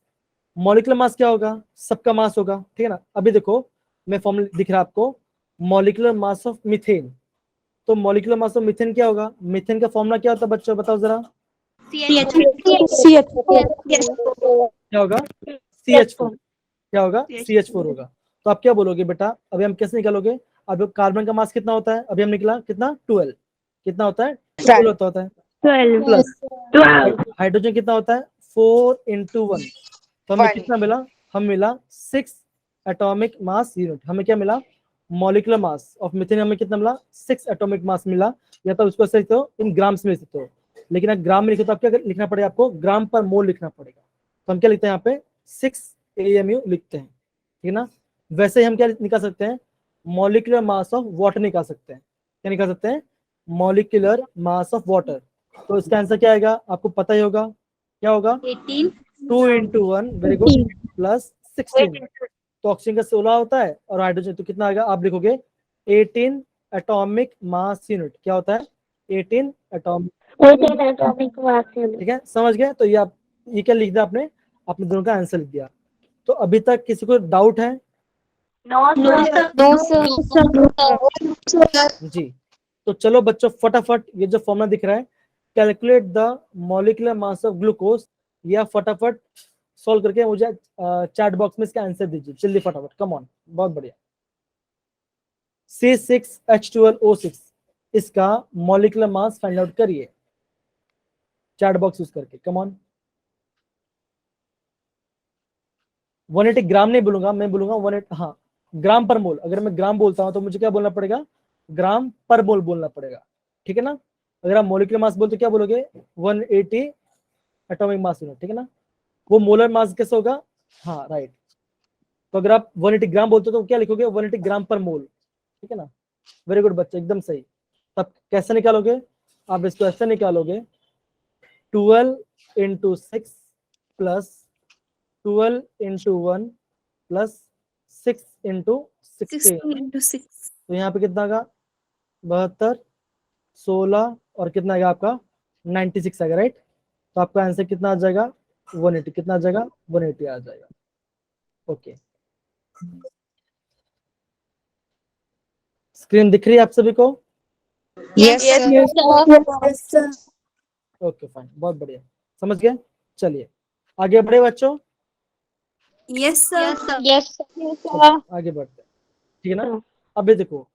मॉलिक्यूलर मास क्या होगा, सबका मास होगा, ठीक है ना। अभी देखो मैं फॉर्मूला दिख रहा है आपको, मॉलिक्यूलर मास ऑफ मीथेन। तो मॉलिक्यूलर मास ऑफ मीथेन क्या होगा, मीथेन का फॉर्मूला क्या होता है बच्चों, बताओ जरा, क्या होगा, CH4, क्या होगा, CH4 होगा। तो आप क्या बोलोगे बेटा, अभी हम कैसे निकालोगे, अब कार्बन का मास कितना होता है, अभी हम निकला कितना 12, कितना होता है 12 होता है, प्लस हाइड्रोजन कितना होता है 4 × 1, तो हमें कितना मिला, हम मिला 6 एटॉमिक मास यूनिट। हमें क्या मिला, मॉलिक्यूलर मास ऑफ मीथेन हमें कितना मिला, 6 एटॉमिक मास मिला। या तो उसको सकते हो इन ग्राम्स में लिख सकते हो, लेकिन अगर ग्राम में लिखे तो आप क्या लिखना पड़ेगा, आपको ग्राम पर मोल लिखना पड़ेगा। तो हम क्या लिखते हैं यहाँ पे 6 AMU लिखते हैं, ठीक है ना। वैसे ही हम क्या निकाल सकते हैं, मॉलिक्यूलर मास ऑफ वाटर निकाल सकते हैं। क्या निकाल सकते हैं, मॉलिक्यूलर मास ऑफ वाटर। तो इसका आंसर क्या आएगा, आपको पता ही होगा, क्या होगा 18 2 × 1, वेरी गुड, प्लस 16। तो ऑक्सीजन का 16 होता है और हाइड्रोजन तो कितना आएगा, आप लिखोगे 18 एटॉमिक मास यूनिट। क्या होता है 18 एटॉमिक, ठीक है, समझ गए। तो ये आप ये क्या लिख दिया आपने, अपने दोनों का आंसर लिख दिया। तो अभी तक किसी को डाउट है जी। तो चलो बच्चों फटाफट ये जो फॉर्मूला दिख रहा है, calculate the molecular mass of glucose, या फटाफट सॉल्व करके मुझे चैट बॉक्स में इसका आंसर दीजिए जल्दी फटाफट, कम ऑन, बहुत बढ़िया। C6H12O6 इसका मॉलिक्यूलर मास फाइंड आउट करिए चैट बॉक्स यूज करके, कम ऑन। 180 ग्राम नहीं बोलूंगा, मैं बोलूंगा 180, हाँ ग्राम पर मोल। अगर मैं ग्राम बोलता हूं तो मुझे क्या बोलना पड़ेगा, ग्राम पर मोल बोलना पड़ेगा, ठीक है ना। अगर आप मॉलिक्यूलर मास बोलते क्या बोलोगे, 180 एटॉमिक मास यूनिट, ठीक है ना। वो मोलर मास कैसे होगा, हाँ राइट। तो अगर आप 180 ग्राम बोलते हो तो क्या लिखोगे, 180 ग्राम पर मोल, ठीक है ना। वेरी गुड बच्चे, एकदम सही। तब कैसे निकालोगे, आप इसको ऐसे निकालोगे 12 × 6 प्लस 12 × 1 प्लस 6 × 16। 16 × 6 तो यहाँ पे कितना आएगा 72, 16 और कितना आएगा आपका 96 आएगा, राइट। तो आपका आंसर कितना आ जाएगा 180, कितना आ जाएगा 180 आ जाएगा, ओके। स्क्रीन दिख रही है आप सभी को, ओके फाइन, बहुत बढ़िया, समझ गए। चलिए आगे बढ़े बच्चों, यस सर आगे बढ़ते हैं, ठीक है ना। अभी देखो,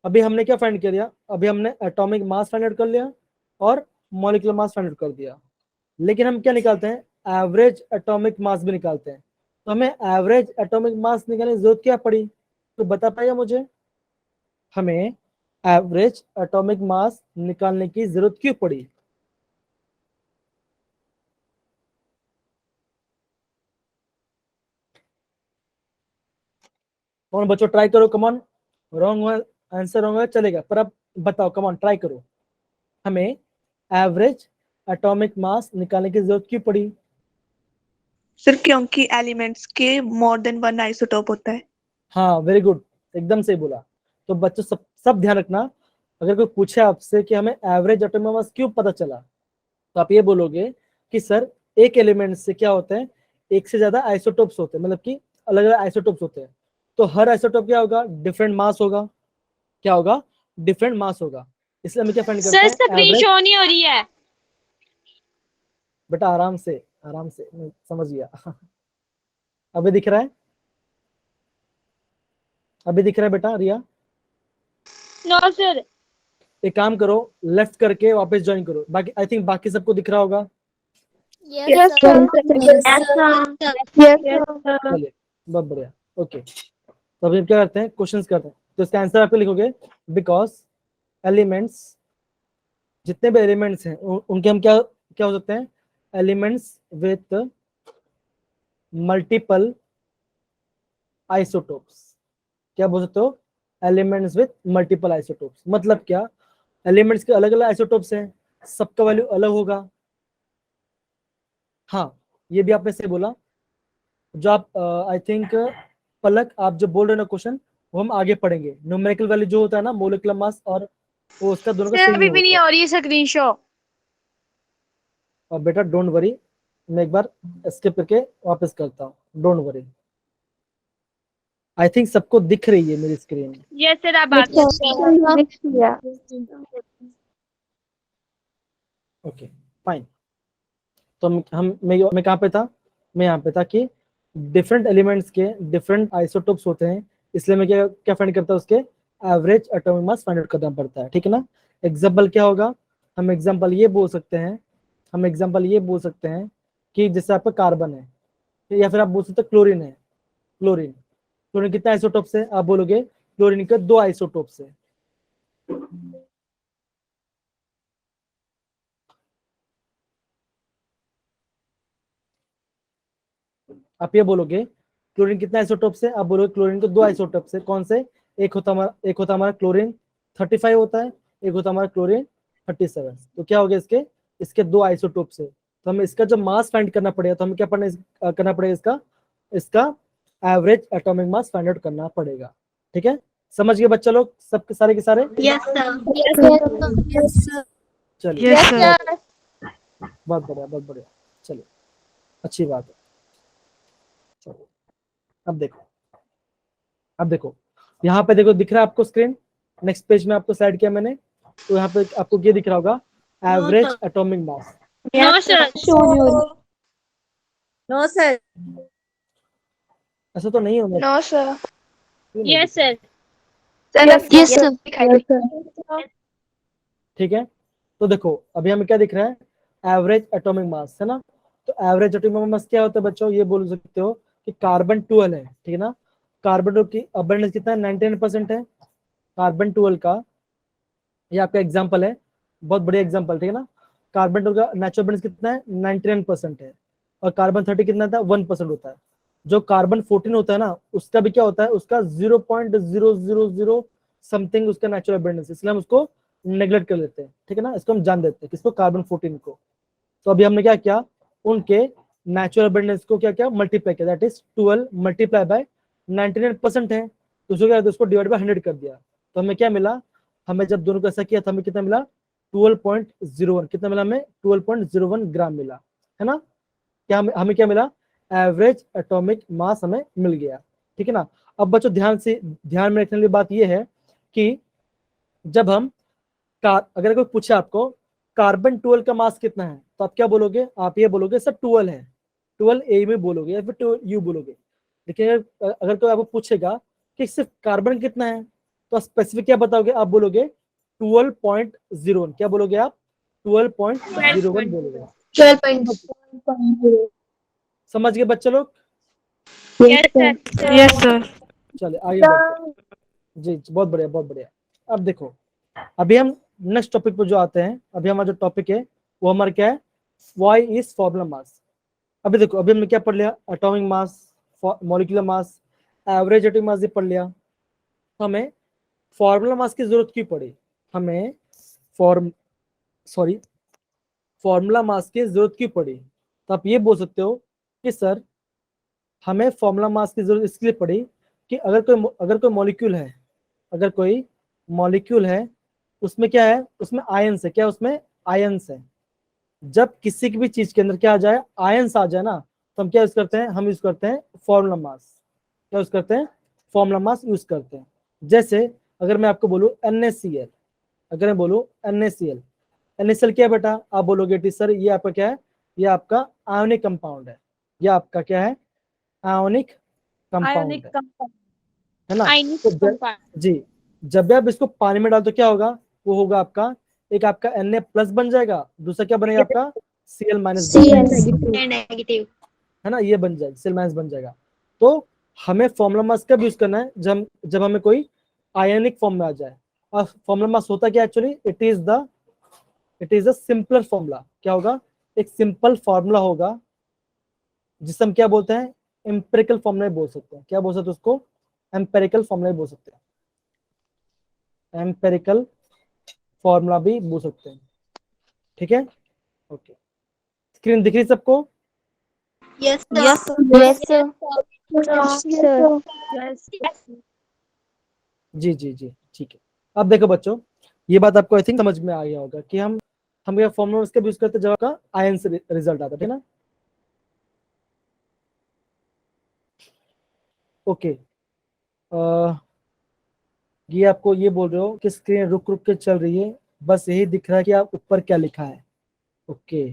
अभी हमने क्या फाइंड कर दिया, अभी हमने एटॉमिक मास फाइंड आउट कर लिया और मॉलिक्यूलर मास फाइंड आउट कर दिया, लेकिन हम क्या निकालते हैं, एवरेज एटॉमिक मास भी निकालते हैं। तो हमें एवरेज एटॉमिक मास निकालने की जरूरत क्या पड़ी, तो बता पाएगा मुझे, हमें एवरेज एटॉमिक मास निकालने की जरूरत क्यों पड़ी। कौन बच्चों ट्राई करो, कमॉन, रॉन्ग आंसर रॉन्ग चलेगा, पर अब बताओ, कमॉन ट्राई करो, हमें एवरेज एटॉमिक मास निकालने की जरूरत क्यों पड़ी। सर क्योंकि एलिमेंट्स के मोर देन 1 आइसोटोप होता है। हाँ वेरी गुड, एकदम सही बोला। तो बच्चों सब ध्यान रखना, अगर कोई पूछे आपसे कि हमें एवरेज एटॉमिक मास क्यों पता चला, तो आप ये बोलोगे कि सर एक एलिमेंट से क्या होता है, एक से ज्यादा आइसोटोप्स होते हैं, मतलब कि अलग अलग आइसोटोप्स होते हैं। तो हर आइसोटोप क्या होगा, डिफरेंट मास होगा, क्या होगा, डिफरेंट मास होगा। इसलिए हमें क्या फाइंड करते हैं, स्क्रीन शो नहीं हो रही है। बेटा आराम से मैं समझ गया। अभी दिख रहा है, अभी दिख रहा है बेटा रिया। No sir. एक काम करो, लेफ्ट करके वापस ज्वाइन करो, बाकी आई थिंक बाकी सबको दिख रहा होगा। चलिए बहुत बढ़िया, ओके। तो अभी क्या करते हैं, क्वेश्चंस करते हैं। तो इसका आंसर आपको लिखोगे, बिकॉज एलिमेंट्स, जितने भी एलिमेंट्स हैं उनके हम क्या क्या हो सकते हैं, एलिमेंट्स विथ मल्टीपल आइसोटोप्स। क्या बोल सकते हो, एलिमेंट्स विथ मल्टीपल आइसोटोप्स। मतलब क्या, एलिमेंट्स के अलग अलग आइसोटोप्स हैं, सबका वैल्यू अलग होगा। हाँ ये भी आपने सही बोला। जो आप आई थिंक पलक, आप जो बोल रहे हो ना क्वेश्चन, वो हम आगे पढ़ेंगे। न्यूमेरिकल वैल्यू जो होता है ना मोलिकुलर मास, और वो उसका दोनों का सर सेम अभी नहीं भी नहीं होता है। हो रही है स्क्रीन शो। और बेटा डोंट वरी, मैं एक बार स्किप करके वापस करता हूँ, डोंट वरी। आई थिंक सबको दिख रही है मेरी स्क्रीन। यस सर आप बात ओके फाइन। तो मैं कहाँ पे था? मैं यहाँ पे था कि डिफरेंट एलिमेंट्स के डिफरेंट आइसोटोप्स होते हैं, इसलिए मैं क्या क्या फाइंड करता हूँ, उसके average atomic mass find out करना पड़ता है, ठीक है ना। एग्जाम्पल क्या होगा? हम एग्जाम्पल ये बोल सकते हैं, कि जैसे आपका कार्बन है, या फिर आप बोल सकते हैं क्लोरीन है। क्लोरीन कितने आइसोटोप से? आप बोलोगे क्लोरीन के 2 आइसोटोप से। आप ये बोलोगे क्लोरीन कितने आइसोटोप से? आप बोलोगे क्लोरीन के 2 आइसोटोप से। कौन से? एक होता हमारा क्लोरीन 35 होता है, एक होता हमारा क्लोरीन 37। तो क्या हो गया इसके 2 आइसोटोप से। तो हमें इसका जब मास फाइंड करना पड़ेगा, तो हमें क्या करना पड़ेगा? इसका average atomic mass find out करना पड़ेगा, ठीक है। समझ गए बच्चा लोग सब सारे के सारे? Yes, sir. Yes, sir. चलिए Yes, sir. बहुत बढ़िया। चलिए अच्छी बात है। चलो अब देखो यहाँ पे देखो, दिख रहा है आपको स्क्रीन? नेक्स्ट पेज में आपको साइड किया मैंने, तो यहाँ पे आपको ये दिख रहा होगा average atomic mass. No sir No, sir. ऐसा तो नहीं होना No, sir. क्यों नहीं यस दिख रहा? Sir Yes, sir. ठीक है, तो देखो अभी हमें क्या दिख रहा है? एवरेज एटॉमिक मास, है ना। तो एवरेज एटॉमिक मास क्या होता है बच्चों? ये बोल सकते हो कि कार्बन 12 है, ठीक है ना। कार्बन की अबंडेंस कितना है? 99% है कार्बन 12 का। ये आपका एग्जाम्पल है, बहुत बढ़िया एग्जाम्पल, ठीक है ना। कार्बन 12 का नेचुरल अबंडेंस कितना है? 99% है। और कार्बन 30 कितना था? 1% होता है। जो कार्बन 14 होता है ना, उसका भी क्या होता है? उसका 0.000 समथिंग उसका नेचुरल अबंडेंस, इसलिए हम उसको नेग्लेक्ट कर लेते हैं, ठीक है ना। इसको हम जान देते हैं, किसको? कार्बन 14 को। तो अभी हमने क्या किया? उनके नेचुरल अबंडेंस को क्या मल्टीप्लाई किया, दैट इज 12 मल्टीप्लाई बाय 99% है, तो उसको क्या, उसको डिवाइड बाय 100 कर दिया। तो हमें क्या मिला? हमें जब दोनों को ऐसा किया था, हमें कितना मिला? 12.01। कितना मिला हमें? 12.01 ग्राम मिला, है ना। क्या हमें क्या मिला? एवरेज एटॉमिक मास हमें मिल गया, ठीक है ना। अब बच्चों ध्यान में रखने वाली बात यह है कि जब हम अगर कोई पूछे आपको कार्बन 12 का मास कितना है, तो आप क्या बोलोगे? आप ये बोलोगे सर 12 है, 12 ए में बोलोगे या फिर 12 यू बोलोगे। लेकिन अगर कोई आपको पूछेगा कि सिर्फ कार्बन कितना है, तो स्पेसिफिक क्या बताओगे? आप बोलोगे 12.01। क्या बोलोगे आप? 12.01 बोलोगे। 12.0. समझ गए बच्चे लोग? Yes sir Yes, sir. चले आगे बढ़ते हैं। जी बहुत बढ़िया। अब देखो, अभी हम नेक्स्ट टॉपिक पर जो आते हैं, अभी हमारा जो टॉपिक है वो हमारा क्या है? Why is formula mass. अभी देखो, अभी हमने क्या पढ़ लिया? Atomic mass, molecular mass, average atomic मास पढ़ लिया। हमें फॉर्मूला मास की जरूरत क्यों पड़ी? हमें फॉर्मूला मास की जरूरत क्यों पड़ी? तो आप ये बोल सकते हो कि सर हमें फॉर्मूला मास की जरूरत इसलिए पड़ी कि अगर कोई मॉलिक्यूल है, उसमें क्या है? उसमें आयंस है। क्या उसमें? आयंस है। जब किसी की भी चीज के अंदर क्या आ जाए? आयंस आ जाए ना, तो हम क्या यूज करते हैं? हम यूज करते हैं फॉर्मूला मास। क्या यूज करते हैं? फॉर्मूला मास यूज करते हैं। जैसे अगर मैं आपको बोलूं NaCl, अगर मैं बोलूं NaCl, NaCl क्या है बेटा? आप बोलोगे टी सर ये आपका क्या है? ये आपका आयोनिक कंपाउंड है। ये आपका क्या है? आयोनिक कंपाउंड है, है ना। आयनिक तो कंपाउंड जी, जब भी आप इसको पानी में डाल तो क्या होगा? वो होगा आपका एक आपका Na+ बन जाएगा, दूसरा क्या बनेगा? आपका Cl- बन जाएगा, Negative. है ना। ये बन जाएगा, Cl- बन जाएगा। तो हमें फॉर्मूला मास कब यूज करना है? जब हमें कोई आयनिक फॉर्म में आ जाए। और फॉर्मूला मास होता क्या actually? It is the simpler formula. क्या होगा? एक सिंपल फॉर्मूला होगा जिसे हम क्या बोलते हैं? एम्पिरिकल फॉर्मूला बोल सकते हैं। क्या बोल सकते हैं उसको? एम्पिरिकल फॉर्मूला बोल सकते हैं, एम्पिरिकल फॉर्मूला भी बोल सकते हैं, ठीक है। ओके, स्क्रीन दिख रही सबको? Yes, sir. Yes, sir. Yes, sir. Yes जी जी जी ठीक है। अब देखो बच्चों, ये बात आपको आई थिंक समझ में आ गया होगा कि हम ये फॉर्मूला उसका यूज करते हैं जब आपका आयन से रिजल्ट आता है, ठीक है ना। ओके, ये आपको ये बोल रहे हो कि स्क्रीन रुक रुक के चल रही है, बस यही दिख रहा है कि आप ऊपर क्या लिखा है। ओके,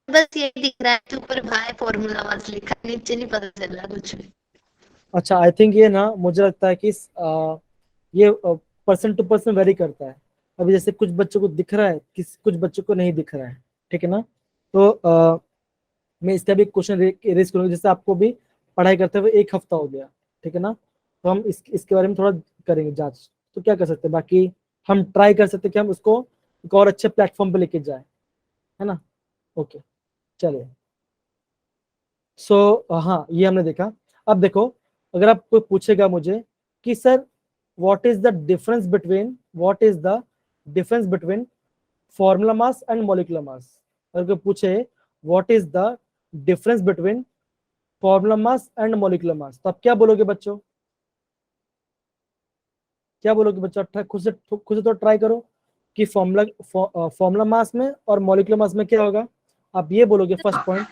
बस ये दिख रहा है कि ऊपर भाई फॉर्मूला बस लिखा है, नीचे नहीं पता चल रहा कुछ भी। अच्छा आई थिंक ये ना मुझे लगता है कि ये पर्सन टू पर्सन वेरी करता है। अभी जैसे कुछ बच्चों को दिख रहा है, कुछ बच्चों को नहीं दिख रहा है, ठीक है ना। तो मैं इसका भी क्वेश्चन रेज करूंगा, जैसे आपको भी पढ़ाई करते हुए 1 हफ्ता हो गया, ठीक है ना। तो हम इसके बारे में थोड़ा करेंगे जांच। तो क्या कर सकते हैं, बाकी हम ट्राई कर सकते हैं कि हम उसको एक और अच्छे प्लेटफॉर्म पे लेके जाए, है ना। ओके चलिए, सो हाँ ये हमने देखा। अब देखो, अगर आप कोई पूछेगा मुझे कि sir what is the difference between formula mass and molecular mass, अगर कोई पूछे what is the difference between formula mass and molecular mass, तो आप क्या बोलोगे बच्चों, क्या बोलोगे बच्चों। खुद से तो ट्राई करो कि फॉर्मूला मास में और मॉलिक्यूलर मास में क्या होगा। आप ये बोलोगे फर्स्ट पॉइंट।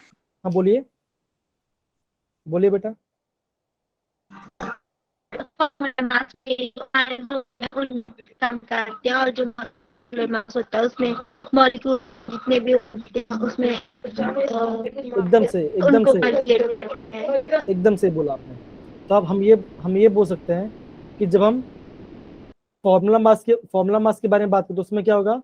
हाँ बोलिए, बोलिए बेटा। मास पे जो आयन होते हैं उन कम करते हैं, और जो मॉलिक्यूलर मास होता है उसमें मॉलिक्यूल जितने भी होते हैं उसमें एकदम से उनको कैलकुलेट करते हैं। एकदम से बोला आपने। तो अब हम ये बोल सकते हैं कि जब हम फॉर्मूला मास के बारे में बात करें तो उसमें क्या होगा,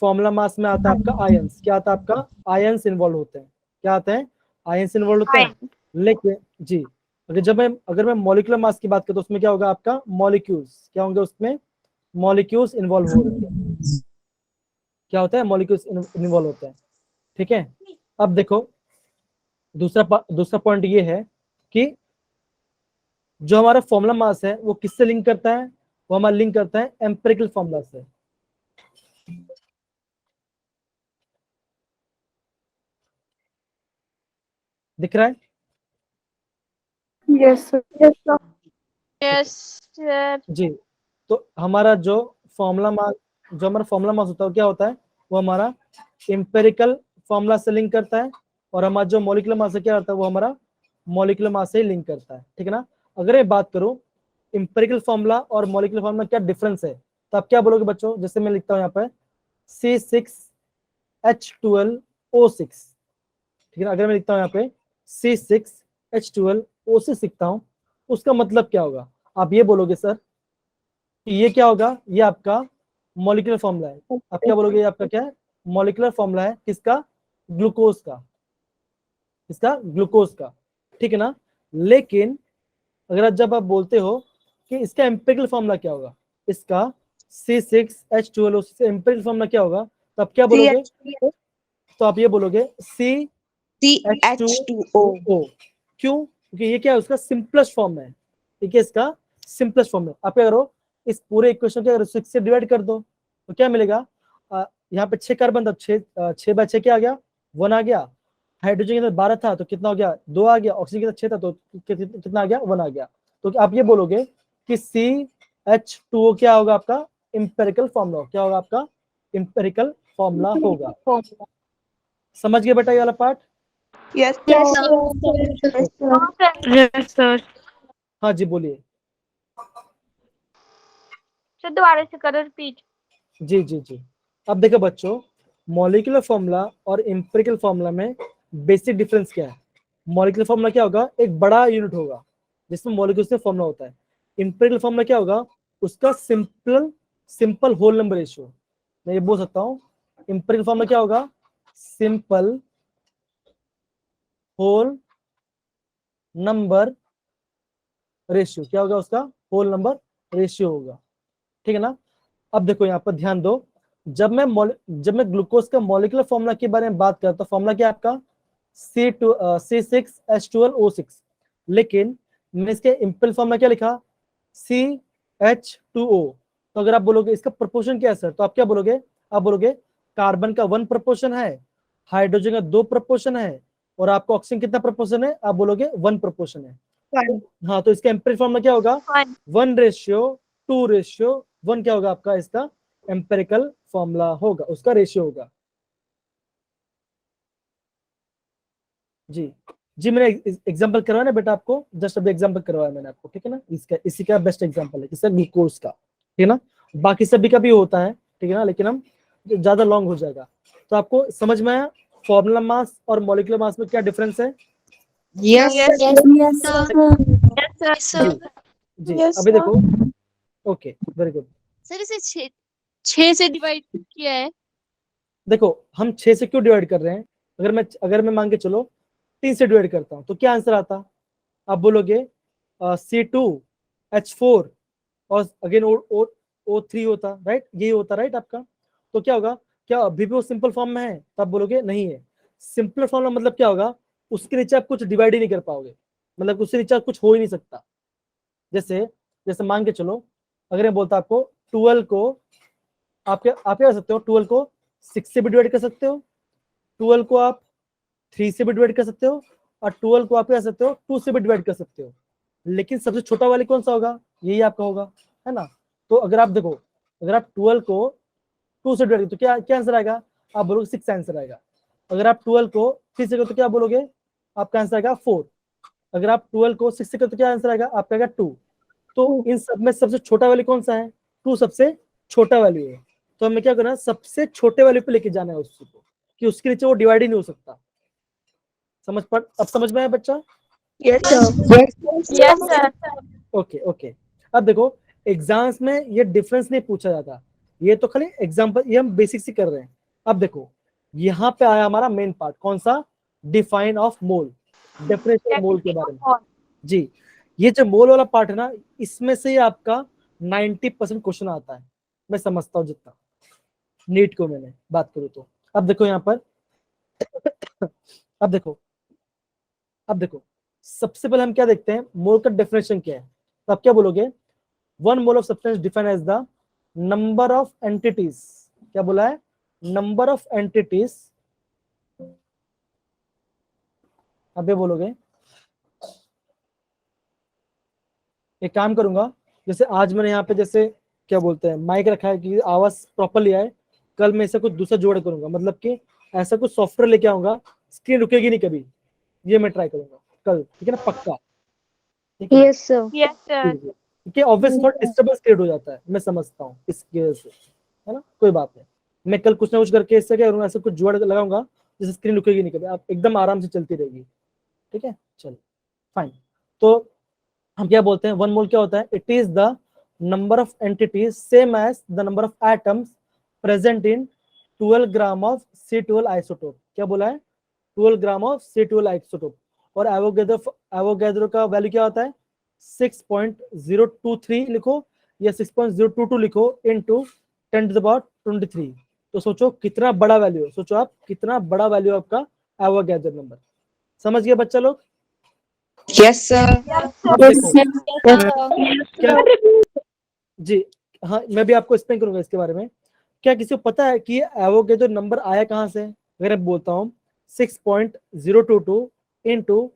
फॉर्मूला मास में आता है आपका आयंस, क्या आता है आपका आयंस इन्वॉल्व होते हैं, क्या आते हैं आयंस इन्वॉल्व होते हैं। लेकिन जी, अगर मैं मॉलिक्यूलर मास की बात करूं तो उसमें क्या होगा आपका मॉलिक्यूल्स, क्या होंगे उसमें मॉलिक्यूल्स इन्वॉल्व हो रहे हैं, क्या होता है मॉलिक्यूल्स इन्वॉल्व होते हैं, ठीक है। अब देखो दूसरा पॉइंट ये है कि जो हमारा फॉर्मूला मास है वो किससे लिंक करता है, वो हमारा लिंक करता है एम्पिरिकल फॉर्मूला से। दिख रहा है। Yes, sir. Yes sir. जी, तो हमारा जो हमारा फॉर्मूला मास होता है वो क्या होता है, वो हमारा एम्पिरिकल फॉर्मूला से लिंक करता है, और हमारा जो मॉलिक्यूलर मास है क्या होता है वो हमारा मॉलिक्यूलर मास से लिंक करता है, ठीक है ना। अगर मैं बात करूं एम्पिरिकल फॉर्मूला और मॉलिक्यूलर फॉर्मूला क्या डिफरेंस है, तो आप क्या बोलोगे बच्चों, जैसे मैं लिखता हूं यहाँ पर C6H12O6, ठीक है ना। अगर मैं लिखता हूं यहाँ पे C6H12O6 लिखता हूं, उसका मतलब क्या होगा, आप ये बोलोगे सर कि ये क्या होगा, ये आपका मॉलिक्यूलर फॉर्मूला है। आप क्या बोलोगे, ये आपका क्या है मॉलिक्यूलर फॉर्मूला है, किसका ग्लूकोज का, किसका ग्लूकोज का, ठीक है ना। लेकिन अगर जब आप बोलते हो कि इसका एम्पिरिकल फॉर्मूला क्या होगा, इसका C6H12O6 से एम्पिरिकल फॉर्मूला क्या होगा, तो आप क्या बोलोगे, तो आप ये बोलोगे CH2O। क्यों, क्योंकि ये क्या है उसका सिंपलेस्ट फॉर्म है, ठीक है, इसका सिंपलेस्ट फॉर्म है। आप क्या करो, इस पूरे इक्वेशन को अगर 6 से डिवाइड कर दो तो क्या मिलेगा, यहाँ पे 6 कार्बन था, 6/6 क्या आ गया 1 आ गया। हाइड्रोजन के अंदर 12 था तो कितना हो गया 2 आ गया। ऑक्सीजन के अंदर 6 था तो कितना आ गया 1 आ गया। तो आप ये बोलोगे कि CH2O क्या होगा आपका एम्पिरिकल फॉर्मूला, क्या होगा आपका एम्पिरिकल फॉर्मूला होगा। समझ गए बेटा ये वाला part. Yes, Yes, sir. Yes sir. हाँ जी बोलिए। सर दोबारा से करो रिपीट। जी जी जी, अब देखो बच्चों, मॉलिक्यूलर फॉर्मूला और एम्पिरिकल फॉर्मूला में बेसिक डिफरेंस क्या है। मॉलिक्यूलर फॉर्मूला क्या होगा, एक बड़ा यूनिट होगा जिसमें मॉलिक्यूल से फॉर्मूला होता है। एम्पिरिकल फॉर्मूला क्या होगा, उसका सिंपल होल नंबर रेशियो। मैं ये बोल सकता हूँ एम्पिरिकल फॉर्मूला क्या होगा, सिंपल होल नंबर रेशियो, क्या होगा उसका होल नंबर रेशियो होगा, ठीक है ना। अब देखो यहाँ पर ध्यान दो, जब मैं ग्लूकोज का मॉलिक्यूलर फॉर्मूला के बारे में बात करता हूँ, फॉर्मूला क्या है आपका C6H12O6, लेकिन मैंने इसके एम्पिरिकल फॉर्मूला क्या लिखा CH2O। तो अगर आप बोलोगे इसका प्रोपोर्शन क्या है सर, तो आप क्या बोलोगे, आप बोलोगे कार्बन का 1 प्रोपोर्शन है, हाइड्रोजन का 2 प्रोपोर्शन है, और आपका ऑक्सीजन कितना प्रोपोर्शन है, आप बोलोगे 1 प्रोपोर्शन है। One. हाँ, तो इसका एम्पिरिकल फॉर्मूला क्या होगा? 1:2:1 क्या होगा आपका? इसका एम्पिरिकल फॉर्मूला होगा, उसका रेशियो होगा। जी जी, मैंने एग्जांपल करवाया ना बेटा आपको, जस्ट अभी एग्जांपल करवाया मैंने आपको, ठीक है ना। इसका इसी का बेस्ट एग्जांपल है, किसका? ग्लूकोज का, ठीक है ना। बाकी सभी का भी होता है, ठीक है ना, लेकिन हम ज्यादा लॉन्ग हो जाएगा। तो आपको समझ में आया फॉर्मूला मास और मॉलिक्यूलर मास में क्या डिफरेंस है? Yes. Yes. Yes, sir. जी अभी देखो, ओके, वेरी गुड। सर इसे 6 से डिवाइड किया है। देखो हम 6 से क्यों डिवाइड कर रहे हैं? अगर मैं मान के चलो 3 से डिवाइड करता हूँ तो क्या आंसर आता? आप बोलोगे C2H4 और अगेन O3 होता, राइट? यही होता, राइट आपका। तो क्या होगा? क्या अभी भी वो सिंपल फॉर्म में है? तब बोलोगे नहीं है। सिंपल फॉर्म में मतलब क्या होगा? उसके नीचे आप कुछ डिवाइड ही नहीं कर पाओगे, मतलब उससे नीचे कुछ हो ही नहीं सकता। जैसे मान के चलो, अगर मैं बोलता आपको 12 को आप क्या कर सकते हो? 12 को 6 से भी डिवाइड कर सकते हो, 12 को आप 3 से भी डिवाइड कर सकते हो, और 12 को आप क्या कर सकते हो? 2 से भी डिवाइड कर सकते हो। लेकिन सबसे छोटा वाली कौन सा होगा? यही आपका होगा, है ना। तो अगर आप देखो, अगर आप 12 को 2 से डिवाइड तो क्या क्या आंसर आएगा? आप बोलोगे 6 आंसर आएगा। अगर आप 12 को 3 से करो तो क्या बोलोगे? आपका आंसर आएगा 4। अगर आप 12 को 6 से करो तो क्या आंसर आएगा? आपका आएगा 2। तो इन सब में सबसे छोटा वैल्यू कौन सा है? 2 सबसे छोटा वैल्यू है। तो हमें क्या करना है? सबसे छोटे वैल्यू पे लेके जाना है उस चीज को, कि उसके नीचे वो डिवाइड ही नहीं हो सकता। अब समझ में आया बच्चा? Yes, sir. Yes, sir. Okay okay. अब देखो, एग्जाम्स में ये डिफरेंस नहीं पूछा जाता, ये तो खाली एग्जांपल, ये हम बेसिक से कर रहे हैं। अब देखो, यहाँ पे आया हमारा मेन पार्ट, कौन सा? डिफाइन ऑफ मोल, डेफिनेशन मोल के बारे में। जी, ये जो मोल वाला पार्ट है ना, इसमें से ही आपका 90% क्वेश्चन आता है, मैं समझता हूँ जितना नीट को मैंने बात करूँ तो। अब देखो यहाँ पर अब देखो सबसे पहले हम क्या देखते हैं? मोल का डेफिनेशन क्या है। तो आप क्या बोलोगे? 1 mole of substance defined as the number of entities. क्या बोला है? Number of entities. अब ये बोलोगे, एक काम करूंगा, जैसे आज मैंने यहाँ पे जैसे क्या बोलते हैं माइक रखा है कि आवाज प्रॉपरली आए, कल मैं ऐसा कुछ दूसरा जोड़ करूंगा, मतलब कि ऐसा कुछ सॉफ्टवेयर लेके आऊंगा, स्क्रीन रुकेगी नहीं कभी, ये मैं ट्राई करूंगा कल, ठीक है ना, पक्का। ठीक है, Yes, sir. Yes, sir. क्योंकि ऑब्वियस थोड़ा डिस्टर्बेंस क्रिएट हो जाता है, मैं समझता हूँ इसकी वजह से, है ना, कोई बात नहीं। मैं कल कुछ ना कुछ करके इससे क्या करूंगा, ऐसा कुछ जोड़ लगाऊंगा जिससे स्क्रीन रुकेगी नहीं कभी, आप एकदम आराम से चलती रहेगी। ठीक है, चलो फाइन। तो हम क्या बोलते हैं? 1 मोल क्या होता है? It is the number of entities same as the number of atoms present in 12 gram of C12 isotope. क्या बोला है? 12 ग्राम ऑफ C12 आइसोटोप। और एवोगैड्रो का वैल्यू क्या होता है? 6.023 लिखो या 6.022 लिखो इनटू 10⁻23। तो सोचो कितना बड़ा वैल्यू है, सोचो आप कितना बड़ा वैल्यू आपका एवोगैड्रो नंबर। समझ गए बच्चा लोग? Yes, sir. अब देखो, क्या जी, हाँ मैं भी आपको एक्सप्लेन करूंगा इसके बारे में। क्या किसी को पता है कि एवोगैड्रो नंबर आया कहाँ से? अगर मैं बोलता हूँ 6.022 इंटू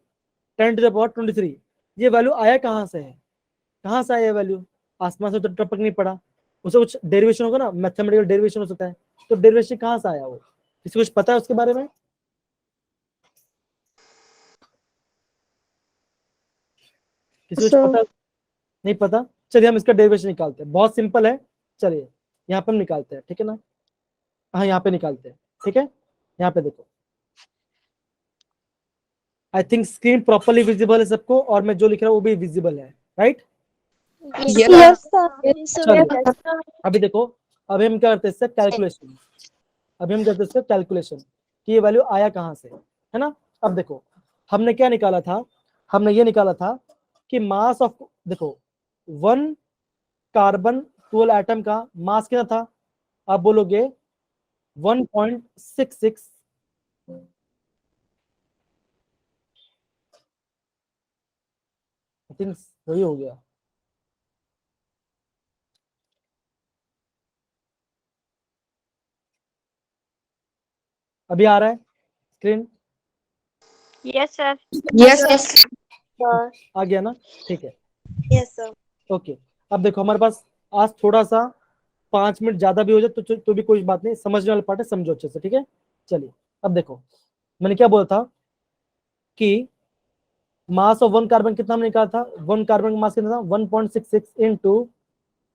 10⁻23, ये वैल्यू आया कहाँ से है? कहाँ से आया वैल्यू? आसमान से तो टपक नहीं पड़ा, उसे कुछ डेरिवेशन होगा ना, मैथमेटिकल डेरिवेशन हो सकता है। तो डेरिवेशन कहाँ से आया वो? किसी को कुछ पता है उसके बारे में? किसी को कुछ पता? नहीं पता? चलिए हम इसका डेरिवेशन निकालते हैं, बहुत सिंपल है। चलिए यहाँ पे हम निकालते हैं, ठीक है ना। हाँ यहाँ पे निकालते हैं, ठीक है। यहाँ पे देखो, I think screen properly visible है सबको, और मैं जो लिख रहा हूँ वो भी विजिबल है, राइट? Yes, sir. चलिए अभी देखो, अभी हम क्या करते हैं इससे कैलकुलेशन, अभी हम करते हैं इससे कैलकुलेशन कि ये वैल्यू आया कहाँ से, है ना। अब देखो हमने क्या निकाला था? हमने ये निकाला था कि मास ऑफ, देखो 1 कार्बन 12 एटम का मास कितना था? आप बोलोगे 1.66, आई थिंक वही हो गया। अभी आ रहा है screen? Yes, sir. Yes, sir. आ गया ना, ठीक है, Yes, sir. ओके। अब देखो हमारे पास आज थोड़ा सा 5 मिनट ज्यादा भी हो जाए तो भी कोई बात नहीं, समझने वाला पार्ट है, समझो अच्छे से, ठीक है। चलिए अब देखो मैंने क्या बोला था कि मास ऑफ वन कार्बन कितना हमने निकाला था, वन कार्बन का मास कितना था 1.66 इंटू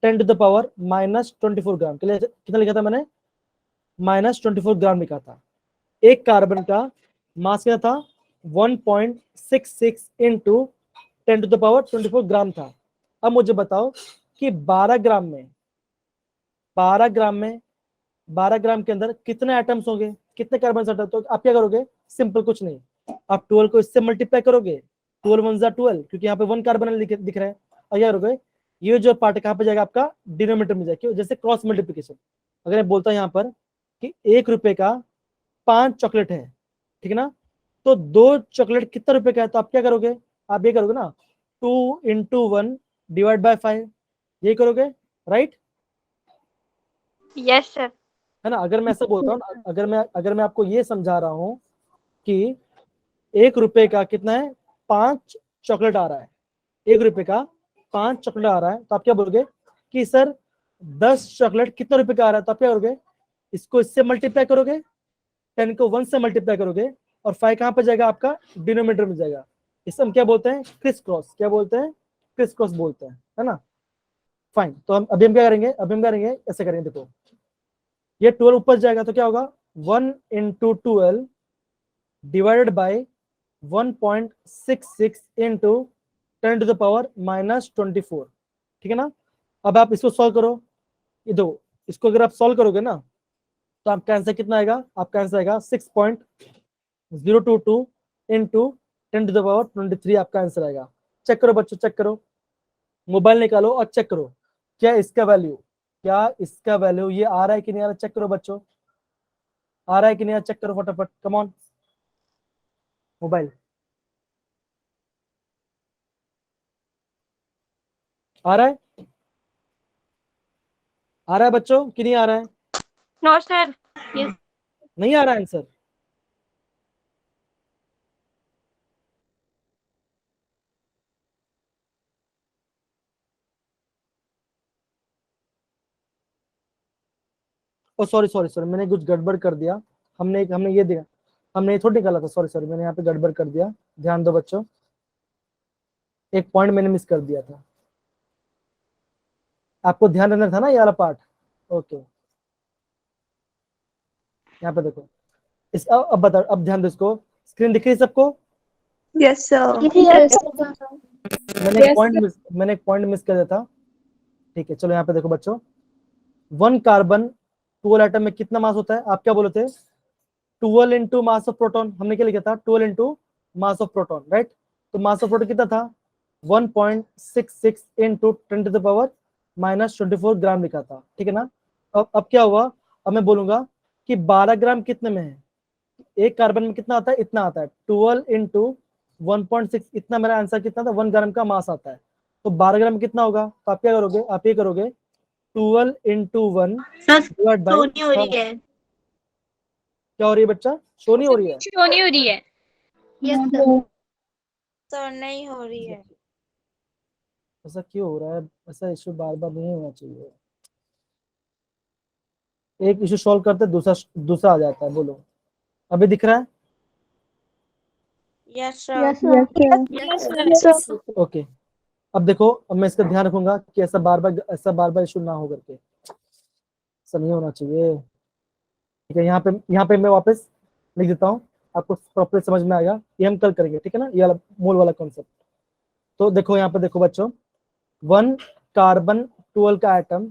10⁻⁻24 ग्राम, कितना लिखा था मैंने, -24 ग्राम लिखा था। एक कार्बन का मास कितना था 1.66 इंटू 10⁻24 ग्राम था। अब मुझे बताओ कि 12 ग्राम में 12 ग्राम के अंदर कितने एटम्स होंगे, कितने कार्बन एटम, तो आप क्या करोगे, सिंपल कुछ नहीं, आप 12 को इससे मल्टीप्लाई करोगे, 12 1 12, क्योंकि यहाँ पे 1 कार्बन दिख रहा है, और क्या करोगे, ये जो पार्ट कहाँ पे जाएगा आपका, डिनोमिनेटर में जाएगा, जैसे क्रॉस मल्टीप्लीकेशन। अगर मैं बोलता हूँ यहाँ पर कि 1 रुपए का 5 चॉकलेट है, ठीक है ना, तो 2 चॉकलेट कितना रुपए का है, तो आप क्या करोगे, आप ये करोगे ना 2 × 1 / 5, ये करोगे, राइट, यस सर। है ना। अगर मैं ऐसा बोलता हूँ, अगर मैं आपको ये समझा रहा हूँ कि 1 रुपए का कितना है, 5 चॉकलेट आ रहा है, 1 रुपए का 5 चॉकलेट आ रहा है, तो आप क्या बोलोगे कि सर 10 चॉकलेट कितना रुपए का आ रहा है, तो आप क्या करोगे, इसको इससे मल्टीप्लाई करोगे, 10 को 1 से मल्टीप्लाई करोगे, और 5 कहाँ पे जाएगा, आपका डिनोमिनेटर में जाएगा। इसे हम क्या बोलते हैं, क्रिस क्रॉस, क्या बोलते हैं, क्रिस क्रॉस बोलते हैं, है ना। फाइन, तो हम अभी हम क्या करेंगे, ऐसे करेंगे, देखो ये 12 ऊपर जाएगा तो क्या होगा, 1 × 12 डिवाइडेड बाय 1.66 इंटू 10⁻⁻24, ठीक है ना। अब आप इसको सॉल्व करो, ये दो, इसको अगर आप सॉल्व करोगे ना, तो आपका आंसर कितना आएगा, आपका आंसर आएगा 6.022 इंटू 10⁻23, आपका आंसर आएगा। चेक करो बच्चों, चेक करो, मोबाइल निकालो और चेक करो क्या इसका वैल्यू ये आ रहा है कि नहीं आ रहा, चेक करो बच्चों, आ रहा है कि नहीं आ रहा, चेक करो फटाफट, कम ऑन मोबाइल, आ रहा है, बच्चों कि नहीं आ रहा है, नो सर। यस। नहीं आ रहा है आंसर, ओ सॉरी मैंने कुछ गड़बड़ कर दिया, हमने ये दिया, हमने ये थोड़ी निकाला था, सॉरी मैंने यहाँ पे गड़बड़ कर दिया, ध्यान दो बच्चों, एक पॉइंट मैंने मिस कर दिया था, आपको ध्यान रखना था ना ये वाला पार्ट, ओके। यहाँ पे देखो, इस अब बता, अब ध्यान दो, इसको स्क्रीन दिख रही है सबको, Yes, sir. मैंने एक पॉइंट मिस कर दिया था, ठीक है। चलो यहाँ पे देखो बच्चों, 1 कार्बन 12 एटम में कितना मास होता है, आप क्या बोले थे, 12 इंटू मास ऑफ प्रोटॉन, हमने क्या लिखा था, 12 into mass of proton, right. तो मास ऑफ प्रोटॉन कितना था, 1.66 इंटू 10⁻⁻24 ग्राम लिखा था, ठीक है ना। अब क्या हुआ, अब मैं बोलूंगा कि 12 ग्राम कितने में है, एक कार्बन में कितना आता है, इतना आता है, 12 इंटू 1.6, इतना मेरा आंसर कितना था, 1 ग्राम का मास आता है, तो 12 ग्राम कितना होगा, तो आप क्या करोगे, आप ये करोगे 12 इंटू 1 डिवाइड बाय, सोनी हो रही है। क्या हो रही है बच्चा, शो नहीं हो रही है, शो नहीं हो रही है। Yes sir. सर नहीं हो रही है। ऐसा क्यों हो रहा है, ऐसा इशू बार बार नहीं होना चाहिए, एक इशू सॉल्व करते दूसरा आ जाता है, बोलो अभी दिख रहा है, यस सर। ओके। अब देखो, अब मैं इसका ध्यान रखूंगा कि ऐसा बार बार इशू ना हो करके, ऐसा नहीं होना चाहिए, ठीक है। यहाँ पे मैं वापस लिख देता हूँ, आपको प्रॉपर समझ में आएगा, ये हम कल करेंगे, ठीक है ना, ये वाला मूल वाला कॉन्सेप्ट। तो देखो यहाँ पे देखो बच्चों, 1 कार्बन 12 का एटम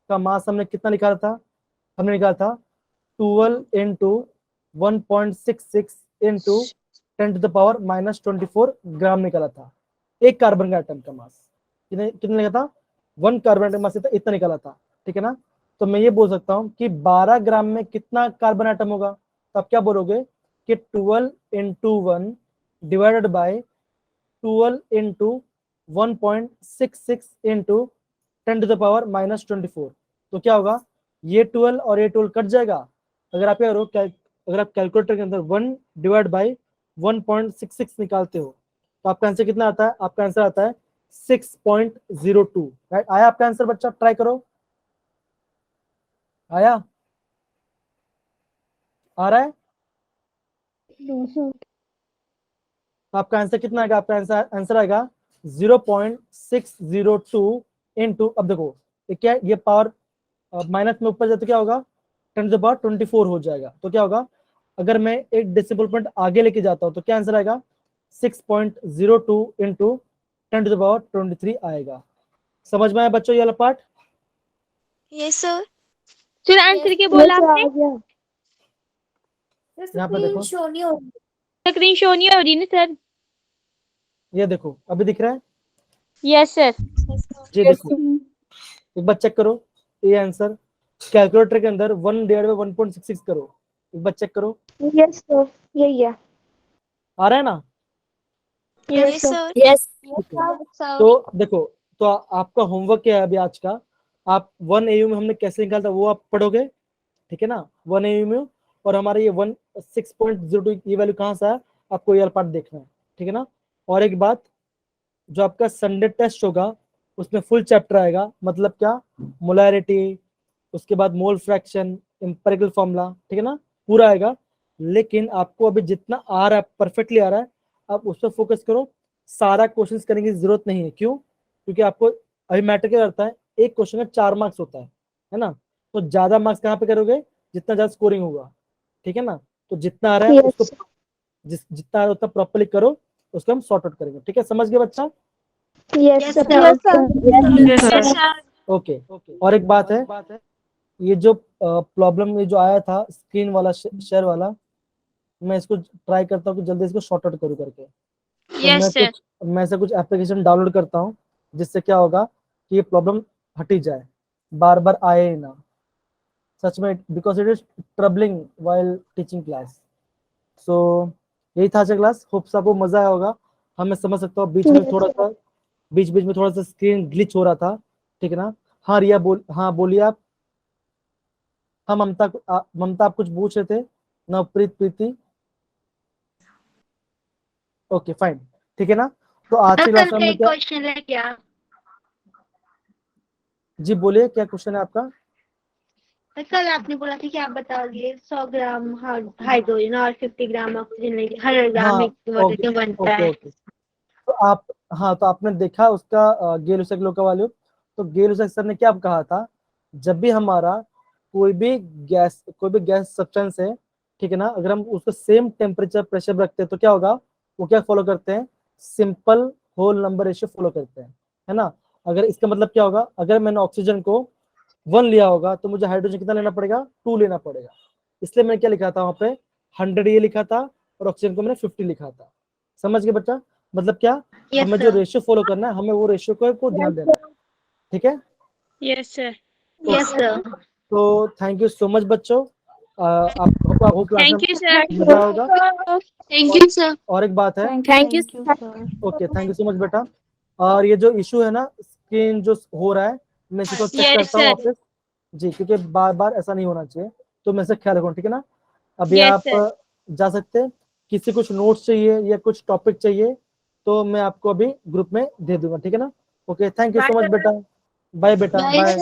का मास हमने कितना निकाला था, हमने निकाला था 12 इंटू 1.66 इंटू 10⁻⁻24 ग्राम निकाला था, एक कार्बन का एटम का मास कितना निकला था, 1 कार्बन एटम मास इतना निकाला था, ठीक है ना। तो मैं ये बोल सकता हूँ कि 12 ग्राम में कितना कार्बन एटम होगा, तो आप क्या बोलोगे कि 12 into 1 divided by 12 into 1.66 into 10⁻⁻24, तो क्या होगा, ये 12 और ये 12 कट जाएगा, अगर आप अगर आप कैलकुलेटर के अंदर 1 डिवाइड बाय 1.66 निकालते हो तो आपका आंसर कितना आता है? आपका आंसर आता है 6.02, राइट? आया आपका आंसर बच्चा? ट्राई करो, आया? आ रहा है? तो आपका आंसर कितना आएगा? आपका आंसर आएगा 0.602 इंटू, अब देखो ये क्या है, ये पावर माइनस में ऊपर जाए तो क्या होगा? 10⁻24 हो जाएगा। तो क्या होगा, अगर मैं एक डेसिमल पॉइंट आगे लेके जाता हूं तो क्या आंसर आएगा? 6.02 इंटू 10⁻23 आएगा। समझ में आया बच्चों ये वाला part? Yes sir. Sir answer क्या बोला आपने? यहाँ पे देखो, शो नहीं हो स्क्रीन शो नहीं हो रही ना सर? ये देखो अभी दिख रहा है? Yes sir. जी देखो, एक बार चेक करो ये आंसर। कैलकुलेटर के अंदर 1/1.66 करो, एक बार चेक करो, यस सर, यही है। आ रहा है ना? Yes sir. यस तो देखो, तो आपका होमवर्क क्या है अभी आज का? आप 1 AU में हमने कैसे निकाला था वो आप पढ़ोगे, ठीक है ना? 1 AU में, और हमारा ये 6.02 ये वैल्यू कहाँ से है आपको ये पार्ट देखना है, ठीक है ना? और एक बात, जो आपका संडे टेस्ट होगा उसमें फुल चैप्टर आएगा, मतलब क्या? मोलैरिटी, उसके बाद मोल फ्रैक्शन, एम्पिरिकल फॉर्मूला, ठीक है ना? पूरा आएगा। लेकिन आपको अभी जितना आ रहा है, परफेक्टली आ रहा है, आप उस पर फोकस करो। सारा क्वेश्चंस करने की जरूरत नहीं है। क्यों? क्योंकि आपको अभी मैटर क्या करता है, एक क्वेश्चन में 4 मार्क्स होता है ना? तो ज्यादा मार्क्स कहाँ पे करोगे? जितना ज्यादा स्कोरिंग होगा, ठीक है ना? तो जितना आ रहा है उसको, जितना आ रहा है उतना प्रॉपर्ली करो, उसको हम सॉर्ट आउट करेंगे, ठीक है? समझ गए बच्चा? Yes sir. ओके। और एक बात है, ये जो प्रॉब्लम ये जो आया था स्क्रीन वाला शेयर वाला, मैं इसको ट्राई करता हूँ कि जल्दी इसको सॉर्ट आउट करूँ करके। तो यस सर। मैं से कुछ एप्लीकेशन डाउनलोड करता हूँ जिससे क्या होगा कि ये प्रॉब्लम हट ही जाए, बार बार आए ही ना, सच में, because it is troubling while teaching class. So यही था आज का क्लास। होप्स आपको मजा आया होगा। हाँ मैं समझ सकता हूँ बीच में थोड़ा सा स्क्रीन ग्लिच हो रहा था, ठीक है ना? हाँ रिया हाँ बोलिए आप। हाँ ममता आप कुछ पूछ रहे थे? नवप्रीत, प्रीति, ओके फाइन, ठीक है ना? तो आज की क्लास कल में का हम एक क्या, क्वेश्चन है क्या? जी बोलिए क्या क्वेश्चन है आपका? कल आपने बोला था कि आप बताओगे 100 ग्राम हाइड्रोजन और 50 ग्राम ऑक्सीजन लेके 100 ग्राम हाँ वाटर ओके क्यों बनता ओके है? ओके। तो आप, हाँ तो आपने देखा उसका गेल-लुसाक लोका वाल्यूम। तो गेल-लुसाक सर ने क्या कहा था, जब भी हमारा कोई भी गैस सब्सटेंस है, ठीक है ना, अगर हम उसको सेम टेम्परेचर प्रेशर रखते हैं तो क्या होगा, वो क्या फॉलो करते हैं? Simple whole number ratio follow करते हैं, है ना? अगर इसका मतलब क्या होगा, अगर मैंने ऑक्सीजन को 1 लिया होगा तो मुझे हाइड्रोजन कितना लेना पड़ेगा? 2 लेना पड़ेगा। इसलिए मैंने क्या लिखा था वहां पे, 100 ये लिखा था, और ऑक्सीजन को मैंने 50 लिखा था। समझ गए बच्चा? मतलब क्या, यस हमें जो सर। रेशियो फॉलो करना है, हमें वो रेशियो को ध्यान देना है, ठीक है? Yes sir. Yes sir. तो थैंक यू सो मच बच्चों। आपको क्लास में थैंक यू सर। मजा होगा। Thank you sir. और एक बात है, thank you okay thank you so much बेटा। और ये जो इशू है ना स्क्रीन जो हो रहा है, मैं इसको चेक यस करता हूँ सर। वापस, जी, क्योंकि बार बार ऐसा नहीं होना चाहिए, तो मैं इसका ख्याल रखूँ, ठीक है ना? अभी यस आप सर। जा सकते हैं। किसी कुछ नोट्स चाहिए या कुछ टॉपिक चाहिए तो मैं आपको अभी ग्रुप में दे दूंगा, ठीक है ना? Okay thank you so much बेटा। बाय बेटा, bye, bye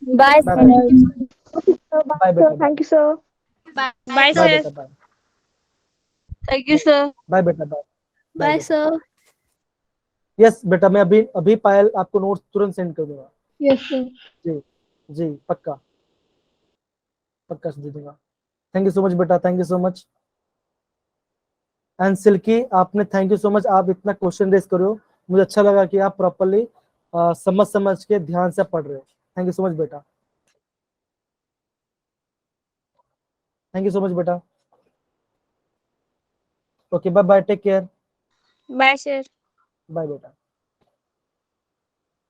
bye sir. Bye बेटा, thank you sir. Bye bye sir. बेटा, bye thank you sir. Bye बेटा, बाय बाय सर। यस बेटा, मैं अभी अभी पायल आपको नोट्स तुरंत सेंड कर दूंगा। Yes sir. जी जी पक्का पक्का दे दूंगा। थैंक यू सो मच बेटा, thank you so much. And silkie आपने, थैंक यू सो मच, आप इतना क्वेश्चन रेस कर रहे हो, मुझे अच्छा लगा कि आप प्रॉपरली समझ के ध्यान से पढ़ रहे हो। थैंक यू सो मच बेटा, थैंक यू सो मच बेटा। Okay bye bye, take care, bye sir. Bye बेटा।